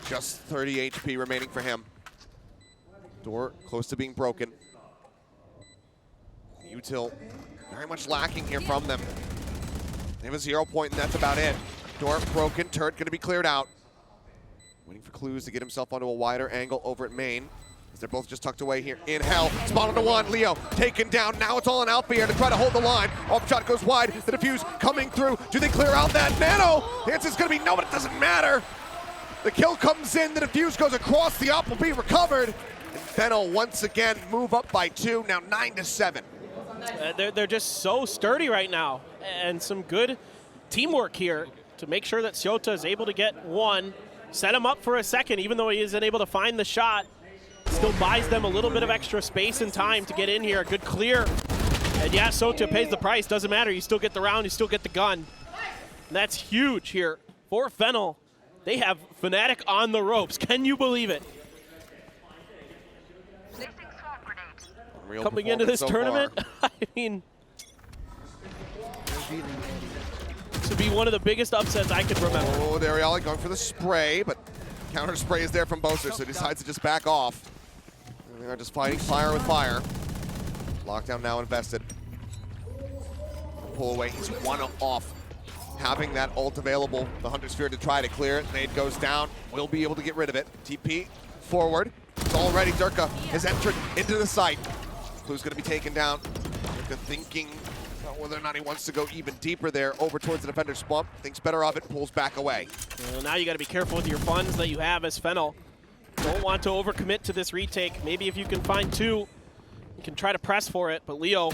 B: just 30 HP remaining for him. Door close to being broken. Util very much lacking here from them. They have a 0 point, and that's about it. Door broken, turret going to be cleared out. Waiting for clues to get himself onto a wider angle over at main, as they're both just tucked away here in hell. Spot on to 1, Leo taken down. Now it's all on Alfier to try to hold the line. Off shot goes wide, the defuse coming through. Do they clear out that nano? The answer's going to be no, but it doesn't matter. The kill comes in, the defuse goes across, the op will be recovered. And FENNEL once again move up by 2, now 9-7.
A: They're just so sturdy right now, and some good teamwork here to make sure that Soyota is able to get one, set him up for a second, even though he isn't able to find the shot. Still buys them a little bit of extra space and time to get in here. A good clear. And yeah, Soyota pays the price. Doesn't matter. You still get the round. You still get the gun. And that's huge here for FENNEL. They have FNATIC on the ropes. Can you believe it? Coming into this tournament, I mean, to be one of the biggest upsets I could remember.
B: Oh, Dariali going for the spray, but counter spray is there from Boser, so he decides to just back off. And they are just fighting fire with fire. Lockdown now invested. Pull away, he's one off. Having that ult available, the Hunter Sphere to try to clear it. Nade goes down, will be able to get rid of it. TP forward. It's already Durka has entered into the site. Clue's going to be taken down. Durka thinking about whether or not he wants to go even deeper there over towards the defender's bump. Thinks better of it, pulls back away.
A: Well, now you got to be careful with your funds that you have as FENNEL. Don't want to overcommit to this retake. Maybe if you can find 2, you can try to press for it. But Leo,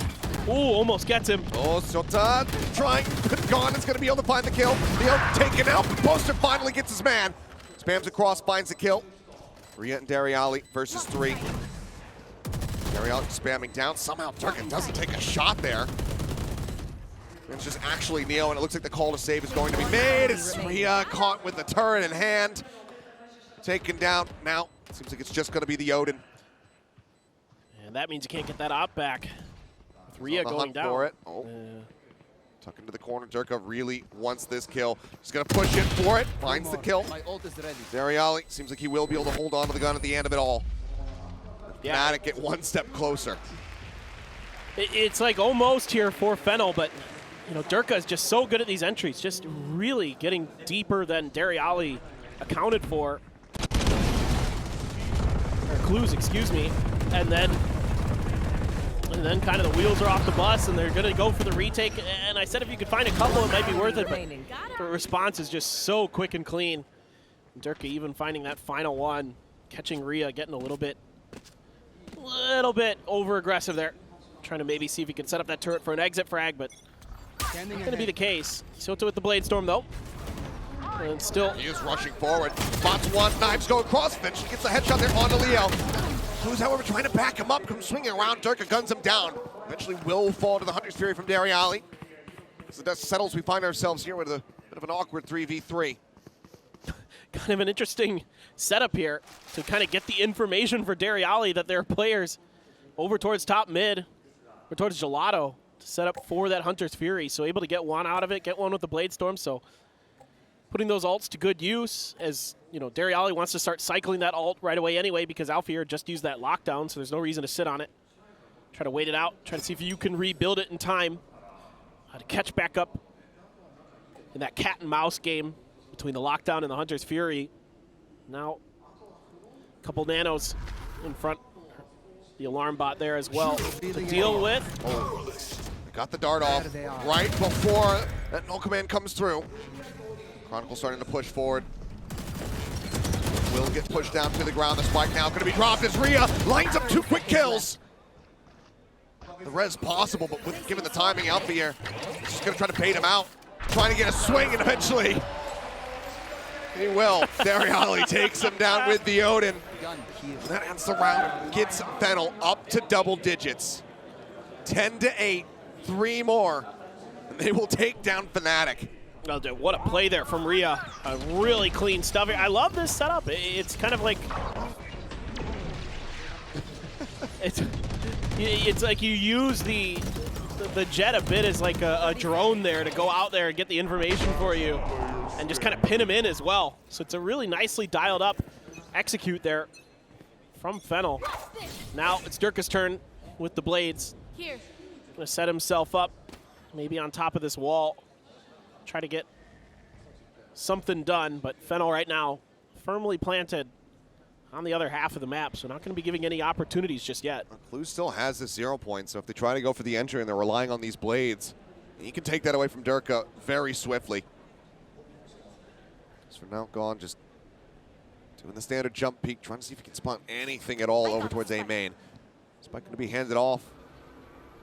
A: ooh, almost gets him.
B: Oh, Sota trying, but Gone is going to be able to find the kill. Leo taken out. Poster finally gets his man. Spams across, finds the kill. Rhea and Dariali versus 3. Dariali spamming down. Somehow Durka doesn't take a shot there. It's just actually Neo, and it looks like the call to save is going to be made. It's Rhea caught with the turret in hand. Taken down. Now, seems like it's just going to be the Odin.
A: And that means you can't get that op back. With Rhea going down.
B: For it. Oh. Tuck into the corner. Durka really wants this kill. He's going to push in for it. Finds the kill.
D: My ult is ready.
B: Dariali seems like he will be able to hold on to the gun at the end of it all.
A: Yeah.
B: FNATIC get one step closer.
A: It's like almost here for FENNEL, but you know, Durka is just so good at these entries, just really getting deeper than Dariali accounted for. Or clues, excuse me. And then kind of the wheels are off the bus, and they're going to go for the retake. And I said if you could find a couple, it might be worth it, but the response is just so quick and clean. Durka even finding that final one, catching Rhea, getting a little bit over-aggressive there. Trying to maybe see if he can set up that turret for an exit frag, but not going to be the case. Soto with the Blade Storm, though. And still...
B: He is rushing forward. Spots one. Knives go across. Eventually gets a headshot there onto Leo. Who's, however, trying to back him up. Comes swinging around. Durka guns him down. Eventually will fall to the Hunter's Fury from Dariali. As the dust settles, we find ourselves here with a bit of an awkward 3v3.
A: Kind of an interesting setup here to kind of get the information for Dariali that there are players over towards top mid, or towards Gelato, to set up for that Hunter's Fury. So able to get one out of it, get one with the Blade Storm. So putting those ults to good use, as you know, Dariali wants to start cycling that ult right away anyway, because Alfear just used that lockdown, so there's no reason to sit on it. Try to wait it out, try to see if you can rebuild it in time. How to catch back up in that cat and mouse game between the lockdown and the Hunter's Fury. Now, a couple nanos in front. The alarm bot there as well to deal with.
B: Oh, got the dart off right before that no command comes through. Chronicle starting to push forward. Will get pushed down to the ground. The spike now going to be dropped as Rhea lines up two quick kills. The res possible, but given the timing, Alfear is just going to try to bait him out. Trying to get a swing, and eventually he will. Dariali takes him down with the Odin. That ends the round, gets FENNEL up to double digits. 10-8, 3 more, and they will take down FNATIC.
A: Oh, dude, what a play there from Rhea. A really clean stuff. I love this setup. It's kind of like... it's like you use the jet a bit as like a drone there to go out there and get the information for you and just kind of pin him in as well. So it's a really nicely dialed up execute there from FENNEL. Now it's Durka's turn with the blades.
C: Here.
A: Gonna set himself up, maybe on top of this wall. Try to get something done, but FENNEL right now firmly planted on the other half of the map, so not going to be giving any opportunities just yet.
B: Clue still has this 0 point, so if they try to go for the entry and they're relying on these blades, he can take that away from Durka very swiftly. So now gone, just doing the standard jump peek, trying to see if he can spawn anything at all over towards A main. Spike going to be handed off.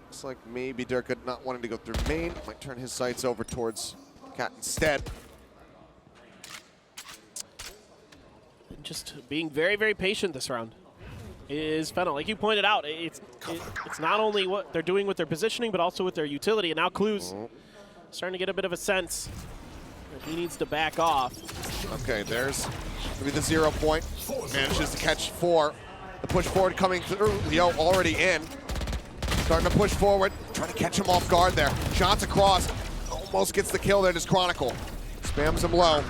B: Looks like maybe Durka not wanting to go through main, might turn his sights over towards Cat instead.
A: Just being very, very patient this round is FENNEL. Like you pointed out, it's not only what they're doing with their positioning, but also with their utility. And now Clue's starting to get a bit of a sense that he needs to back off.
B: Okay, there's maybe the 0 point. Manages to catch 4. The push forward coming through. Leo already in. Starting to push forward, trying to catch him off guard there. Shots across, almost gets the kill there, does Chronicle. Spams him low.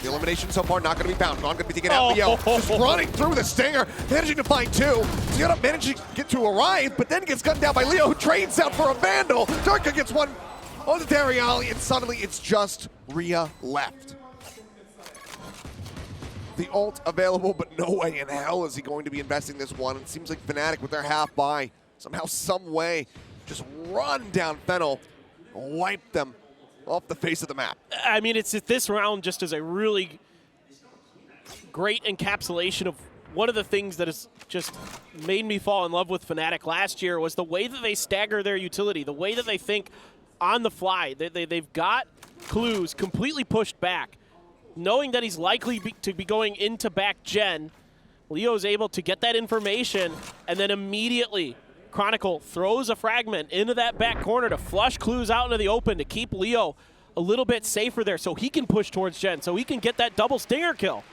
B: The elimination so far not going to be bound. Not going to be taken out. Leo just running through the stinger, managing to find 2. He's going to manage to get to arrive, but then gets gunned down by Leo, who trades out for a Vandal. Durka gets one on the Dariali, and suddenly it's just Rhea left. The ult available, but no way in hell is he going to be investing this one. It seems like FNATIC with their half buy, somehow, some way, just run down FENNEL, wipe them off the face of the map.
A: I mean, it's this round just as a really great encapsulation of one of the things that has just made me fall in love with FNATIC last year was the way that they stagger their utility, the way that they think on the fly. They've got Clues completely pushed back, knowing that he's likely to be going into back gen. Leo's able to get that information, and then immediately Chronicle throws a fragment into that back corner to flush Clues out into the open to keep Leo a little bit safer there so he can push towards Gen, so he can get that double stinger kill.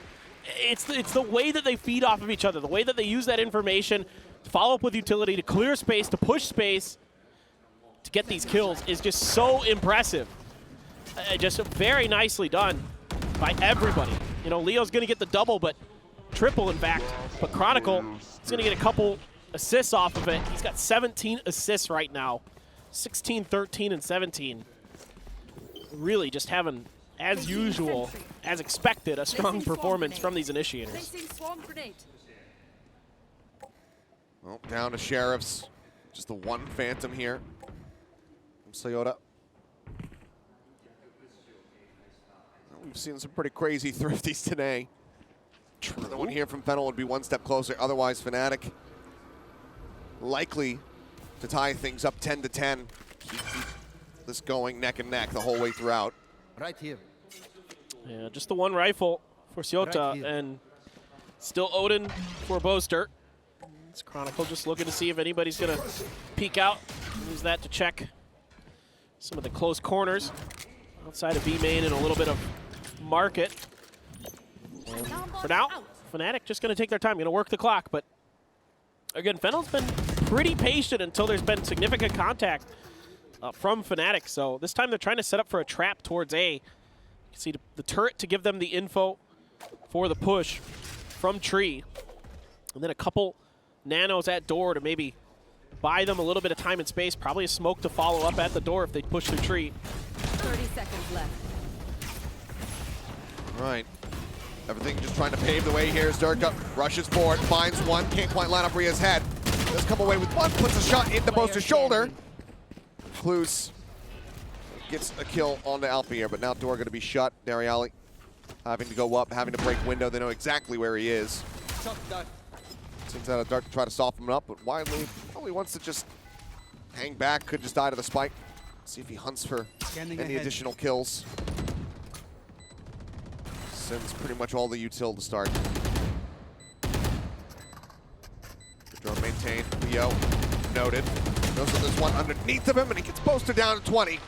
A: It's the way that they feed off of each other, the way that they use that information to follow up with utility, to clear space, to push space. to get these kills is just so impressive. Just very nicely done by everybody. You know, Leo's going to get the double, but triple, in fact. But Chronicle is going to get a couple assists off of it. He's got 17 assists right now. 16, 13, and 17. Really just having, as usual, as expected, a strong performance from these initiators.
B: Well, down to Sheriffs. Just the one Phantom here from Toyota. Well, we've seen some pretty crazy thrifties today. Another one here from FENNEL would be one step closer. Otherwise, FNATIC likely to tie things up 10-10. Keep this going neck and neck the whole way throughout.
D: Right here.
A: Yeah, just the one rifle for Toyota,
D: Right,
A: and still Odin for Boaster. It's Chronicle just looking to see if anybody's going to peek out. Use that to check some of the close corners outside of B main and a little bit of market. And for now, FNATIC just going to take their time, going to work the clock. But again, FENNEL's been pretty patient until there's been significant contact from FNATIC. So this time they're trying to set up for a trap towards A. You can see the turret to give them the info for the push from Tree. And then a couple nanos at door to maybe buy them a little bit of time and space. Probably a smoke to follow up at the door if they push through Tree.
C: 30 seconds left.
B: Right. Everything just trying to pave the way here. Zerka rushes forward, finds one, can't quite line up Ria's head. Does come away with one, puts a shot into Boaster's shoulder. Clues gets a kill on the Alpha here, but now door going to be shut. Dariali having to go up, having to break window. They know exactly where he is. Sends out a dart to try to soften him up, but Widely probably wants to just hang back, could just die to the spike. See if he hunts for any additional kills. Sends pretty much all the util to start. The drone maintained. Leo noted. Knows that there's one underneath of him, and he gets Boaster down to 20. They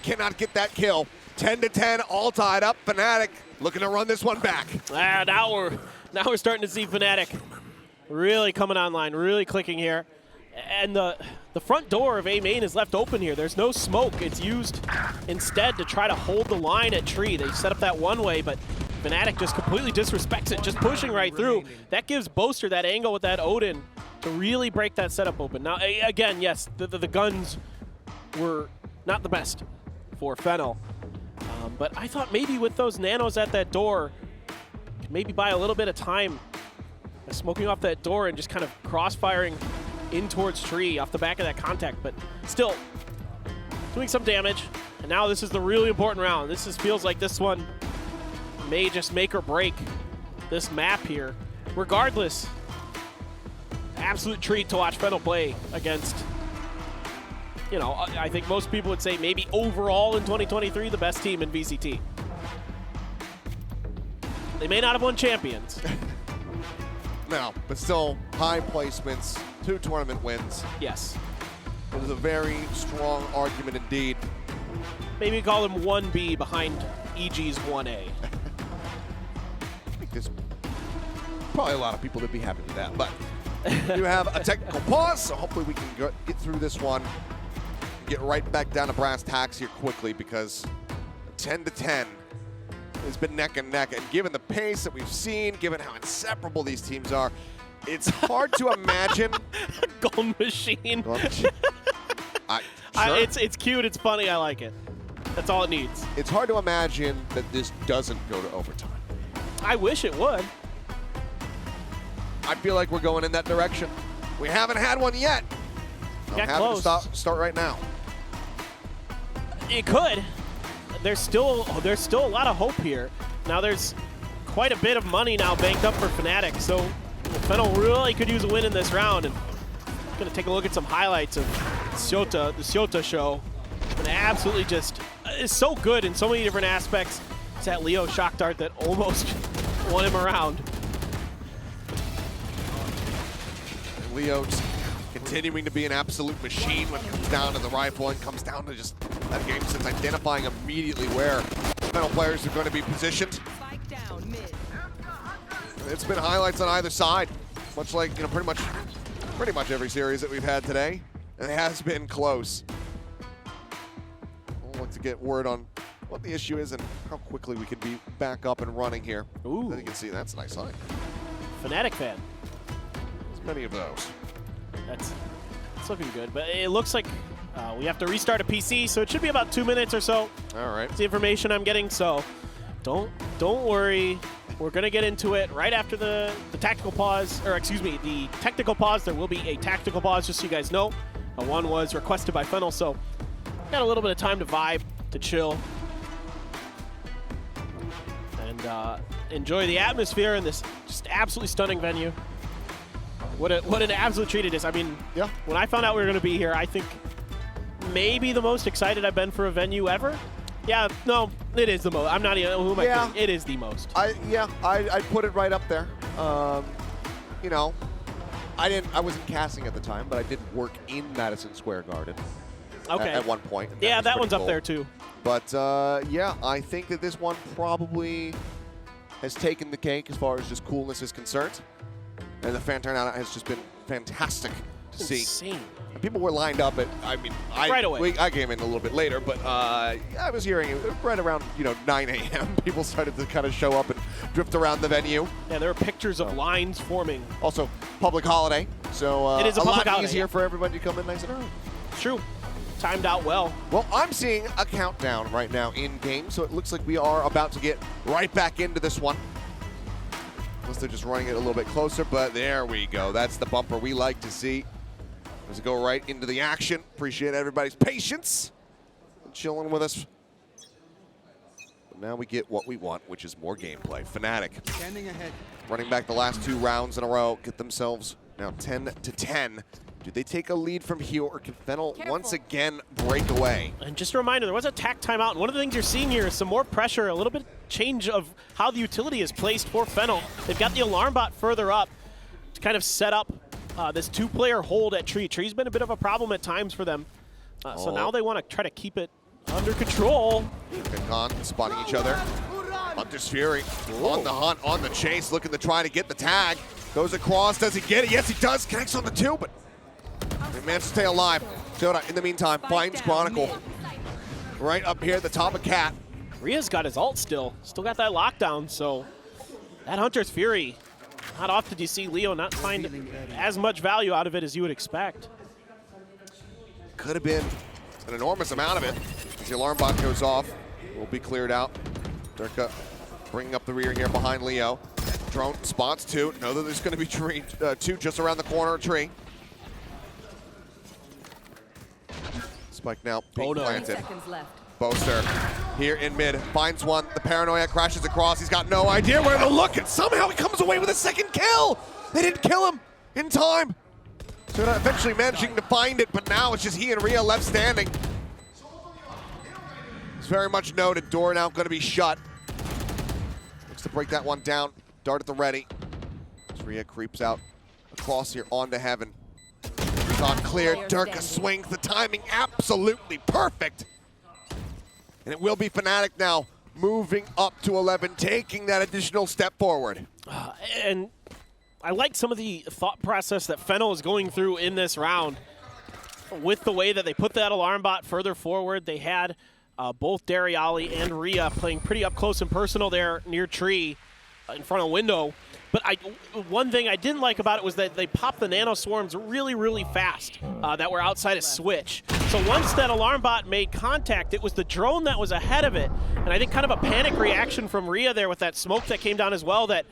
B: cannot get that kill. 10-10, all tied up. FNATIC looking to run this one back.
A: Now we're starting to see FNATIC really coming online, really clicking here. And the front door of A main is left open here. There's no smoke. It's used instead to try to hold the line at Tree. They set up that one way, but FNATIC just completely disrespects it, just pushing right through. That gives Boaster that angle with that Odin to really break that setup open. Now, again, yes, the guns were not the best for FENNEL. But I thought maybe with those nanos at that door, maybe buy a little bit of time smoking off that door and just kind of cross-firing in towards Tree off the back of that contact. But still, doing some damage. And now this is the really important round. This feels like this one may just make or break this map here. Regardless, absolute treat to watch FENNEL play against, you know, I think most people would say maybe overall in 2023, the best team in VCT. They may not have won champions.
B: No, but still high placements, 2 tournament wins.
A: Yes.
B: It was a very strong argument indeed.
A: Maybe call them 1B behind EG's 1A.
B: I think there's probably a lot of people that'd be happy with that, but you have a technical pause, so hopefully we can get through this one, get right back down to brass tacks here quickly, because 10-10 has been neck and neck, and given the pace that we've seen, given how inseparable these teams are, it's hard to imagine.
A: Golden machine.
B: Sure.
A: It's cute, it's funny, I like it. That's all it needs.
B: It's hard to imagine that this doesn't go to overtime.
A: I wish it would.
B: I feel like we're going in that direction. We haven't had one yet. I'm happy to start right now.
A: It could. There's still a lot of hope here. Now there's quite a bit of money now banked up for FNATIC, so FENNEL really could use a win in this round. And I'm gonna take a look at some highlights of the Toyota show. And absolutely just is so good in so many different aspects. It's that Leo shock dart that almost won him around.
B: And Leo just continuing to be an absolute machine when it comes down to the rifle and comes down to just that game sense, identifying immediately where FENNEL players are going to be positioned. It's been highlights on either side, much like, you know, pretty much every series that we've had today. And it has been close. like to get word on what the issue is and how quickly we can be back up and running here.
A: Ooh.
B: As you can see, that's a nice sign.
A: FNATIC fan.
B: There's many of those.
A: That's looking good, but it looks like we have to restart a PC, so it should be about 2 minutes or so.
B: All right.
A: That's the information I'm getting, so don't worry. We're gonna get into it right after the tactical pause, or excuse me, the technical pause. There will be a tactical pause, just so you guys know. One was requested by FENNEL, so got a little bit of time to vibe, to chill, and enjoy the atmosphere in this just absolutely stunning venue. What an absolute treat it is. I mean,
B: Yeah.
A: when I found out we were going to be here, I think maybe the most excited I've been for a venue ever. Yeah, no, it is the most. I'm not even, who am I
B: Yeah.
A: kidding? It is the most.
D: I'd put it right up there. You know, I wasn't casting at the time, but I did work in Madison Square Garden
A: Okay.
D: at one point. and
A: Yeah,
D: was
A: that
D: pretty
A: one's up
D: cool.
A: there too.
D: But yeah, I think that this one probably has taken the cake as far as just coolness is concerned.
B: And the fan turnout has just been fantastic to see.
A: Insane.
B: People were lined up at,
A: Right away.
B: I came in a little bit later, but I was hearing it right around 9 a.m. People started to kind of show up and drift around the venue.
A: Yeah, there are pictures of lines forming.
B: Also, public holiday, so
A: It is a public
B: lot
A: holiday,
B: easier
A: yeah.
B: for everybody to come in nice and early.
A: True. Timed out well.
B: Well, I'm seeing a countdown right now in game, so it looks like we are about to get right back into this one. Unless they're just running it a little bit closer, but there we go. That's the bumper we like to see. As we go right into the action. Appreciate everybody's patience and chilling with us. But now we get what we want, which is more gameplay. FNATIC
E: Standing ahead.
B: running back the last 2 rounds in a row, get themselves now 10-10. Do they take a lead from here, or can FENNEL once again break away?
A: And just a reminder, there was a tac timeout, and one of the things you're seeing here is some more pressure, a little bit change of how the utility is placed for FENNEL. They've got the alarm bot further up to kind of set up this 2-player hold at Tree. Tree's been a bit of a problem at times for them. So now they want to try to keep it under control.
B: Gone, spotting each other. Hunter's Fury on the hunt, on the chase, looking to try to get the tag. Goes across, does he get it? Yes, he does. Connects on the 2, but he managed to stay alive. Soda, in the meantime, finds Chronicle right up here at the top of Cat.
A: Rhea's got his ult still got that lockdown, so that Hunter's Fury, not often do you see Leo not find as much value out of it as you would expect.
B: Could have been an enormous amount of it. As the alarm bot goes off, will be cleared out. Durka bringing up the rear here behind Leo. Drone spots 2. Know that there's going to be 2 just around the corner of Tree. Spike now being planted.
C: 30 seconds left.
B: Boaster here in mid finds one. The paranoia crashes across. He's got no idea where to look, and somehow he comes away with a second kill. They didn't kill him in time. So they're eventually managing to find it, but now it's just he and Rhea left standing. It's very much noted. Door now going to be shut. Looks to break that one down. Dart at the ready. As Rhea creeps out across here onto heaven. Recon cleared. Durka swings. The timing absolutely perfect. And it will be FNATIC now moving up to 11, taking that additional step forward.
A: And I like some of the thought process that FENNEL is going through in this round with the way that they put that alarm bot further forward. They had both Dariali and Rhea playing pretty up close and personal there near Tree in front of window. But one thing I didn't like about it was that they popped the nano swarms really, really fast that were outside of switch. So once that alarm bot made contact, it was the drone that was ahead of it. And I think kind of a panic reaction from Rhea there with that smoke that came down as well, that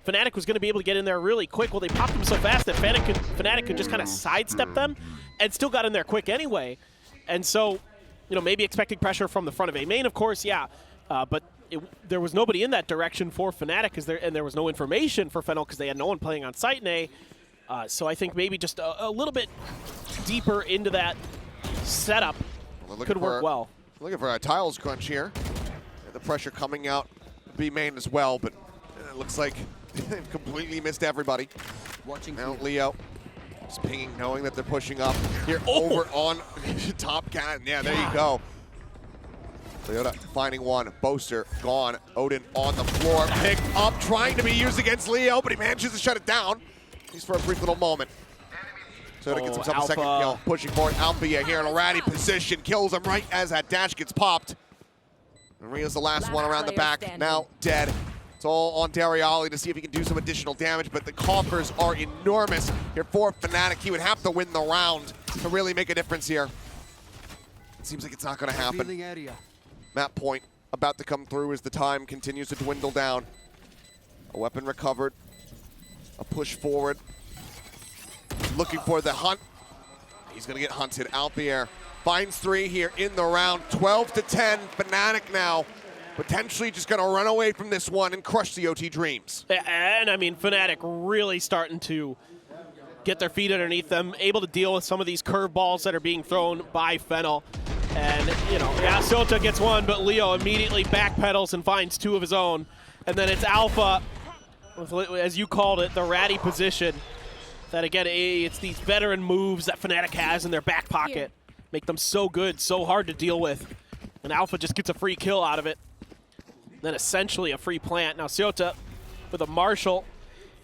A: FNATIC was going to be able to get in there really quick. Well, they popped them so fast that FNATIC could just kind of sidestep them and still got in there quick anyway. And so, maybe expecting pressure from the front of A main, of course, yeah. But there was nobody in that direction for FNATIC, and there was no information for FENNEL because they had no one playing on site in A. So I think maybe just a little bit deeper into that setup could work well.
B: Looking for a tiles crunch here. And the pressure coming out B main as well, but it looks like they've completely missed everybody.
E: Watching
B: Now
E: clear.
B: Leo just pinging, knowing that they're pushing up here over on top Cat. Yeah, there you go. Leota finding one. Boaster gone. Odin on the floor. Picked up, trying to be used against Leo, but he manages to shut it down. He's for a brief little moment. Soda gets himself
A: Alpha.
B: a second kill, pushing forward. Alpha here in a ratty position, kills him right as that dash gets popped. And Rhea's the last one around the back, now dead. It's all on Dariali to see if he can do some additional damage, but the coffers are enormous here for FNATIC. He would have to win the round to really make a difference here. It seems like it's not going to happen. Map point about to come through as the time continues to dwindle down. A weapon recovered. A push forward. Looking for the hunt. He's going to get hunted. Alpier finds 3 here in the round. 12-10. FNATIC now potentially just going to run away from this one and crush the OT Dreams.
A: And I mean, FNATIC really starting to get their feet underneath them, able to deal with some of these curveballs that are being thrown by FENNEL. And, you know, yeah, Sota gets one, but Leo immediately backpedals and finds 2 of his own. And then it's Alpha, as you called it, the ratty position. That, again, it's these veteran moves that FNATIC has in their back pocket. Make them so good, so hard to deal with. And Alpha just gets a free kill out of it. Then essentially a free plant. Now Sota with a Marshall,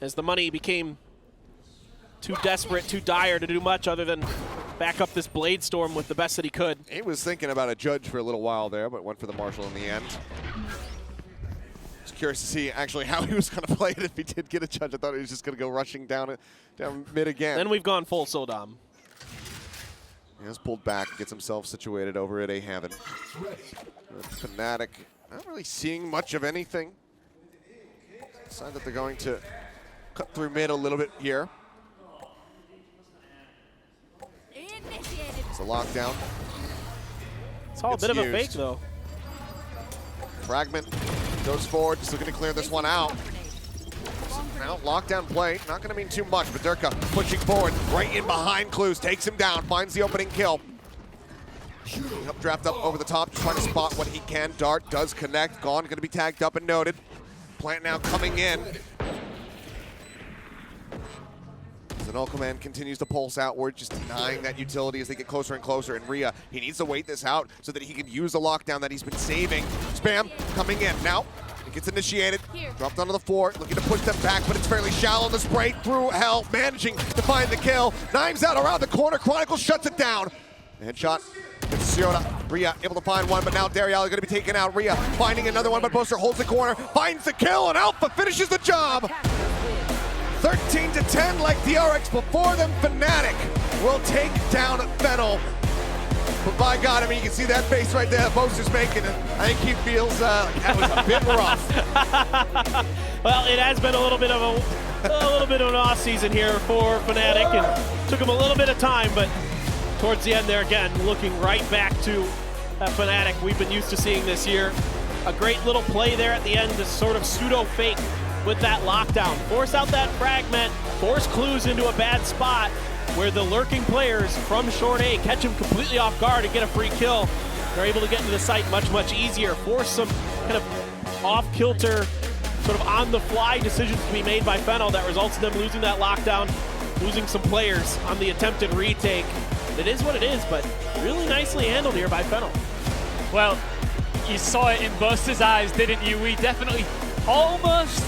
A: as the money became too desperate, too dire to do much other than back up this Blade Storm with the best that he could.
B: He was thinking about a judge for a little while there, but went for the Marshall in the end. Just curious to see actually how he was going to play it if he did get a judge. I thought he was just going to go rushing down mid again.
A: Then we've gone full Sodom.
B: He has pulled back, gets himself situated over at A Haven. FNATIC not really seeing much of anything. Decide that they're going to cut through mid a little bit here. It's a lockdown.
A: It's all a bit of a fake, though.
B: Fragment goes forward, just looking to clear this one out. Now, lockdown play, not going to mean too much, but Durka pushing forward, right in behind Clues, takes him down, finds the opening kill. Draft up over the top, just trying to spot what he can. Dart does connect, Gone, going to be tagged up and noted. Plant now coming in. Zenol Command continues to pulse outward, just denying that utility as they get closer and closer. And Rhea, he needs to wait this out so that he can use the lockdown that he's been saving. Spam coming in. Now, it gets initiated. Dropped onto the floor, looking to push them back, but it's fairly shallow. The spray through hell, managing to find the kill. Knives out around the corner. Chronicle shuts it down. The headshot. It's Siona. Rhea able to find one, but now Dariali going to be taken out. Rhea finding another one, but Boaster holds the corner, finds the kill, and Alpha finishes the job. 13-10 like DRX before them. FNATIC will take down FENNEL. But by God, I mean, you can see that face right there that Boaster's making. I think he feels like that was a bit rough.
A: Well, it has been a little bit of an off season here for FNATIC, and took him a little bit of time, but towards the end there, again, looking right back to FNATIC we've been used to seeing this year. A great little play there at the end, this sort of pseudo fake with that lockdown. Force out that fragment, force Clues into a bad spot where the lurking players from short A catch him completely off guard and get a free kill. They're able to get into the site much, much easier. Force some kind of off-kilter, sort of on-the-fly decisions to be made by FENNEL that results in them losing that lockdown, losing some players on the attempted retake. It is what it is, but really nicely handled here by FENNEL.
E: Well, you saw it in Buster's eyes, didn't you? We definitely almost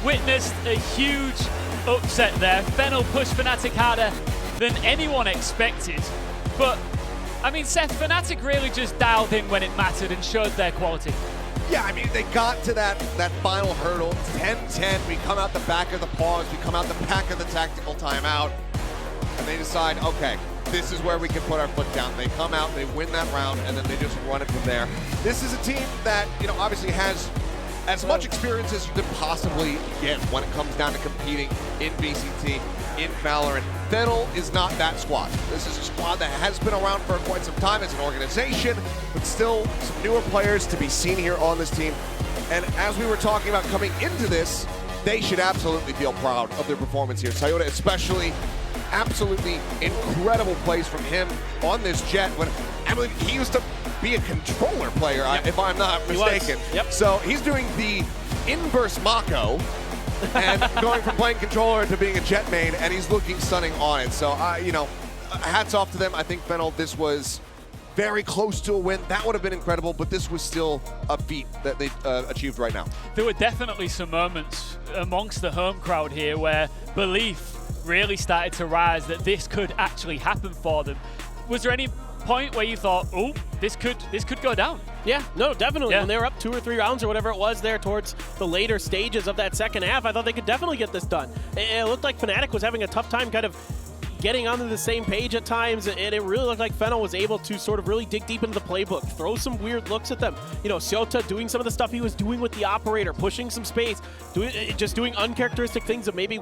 E: witnessed a huge upset there. FENNEL pushed FNATIC harder than anyone expected. But, I mean, Seth, FNATIC really just dialed in when it mattered and showed their quality.
B: Yeah, I mean, they got to that final hurdle. 10-10, we come out the back of the pause, we come out the back of the tactical timeout, and they decide, okay, this is where we can put our foot down. They come out, they win that round, and then they just run it from there. This is a team that, you know, obviously has as much experience as you could possibly get when it comes down to competing in VCT, in Valorant. FENNEL is not that squad. This is a squad that has been around for quite some time as an organization, but still some newer players to be seen here on this team. And as we were talking about coming into this, they should absolutely feel proud of their performance here. Toyota especially, absolutely incredible plays from him on this jet. When I believe he used to be a controller player, if I'm not mistaken. So he's doing the inverse Mako and going from playing controller to being a jet main, and he's looking stunning on it. So, you know, hats off to them. I think FENNEL, this was very close to a win. That would have been incredible, but this was still a feat that they achieved right now.
E: There were definitely some moments amongst the home crowd here where belief really started to rise, that this could actually happen for them. Was there any point where you thought, oh, this could go down?
A: Yeah, no, definitely.
E: Yeah.
A: When they were up 2 or 3 rounds or whatever it was there towards the later stages of that second half, I thought they could definitely get this done. It looked like FNATIC was having a tough time kind of getting onto the same page at times, and it really looked like FENNEL was able to sort of really dig deep into the playbook, throw some weird looks at them. You know, Siota doing some of the stuff he was doing with the operator, pushing some space, just doing uncharacteristic things that maybe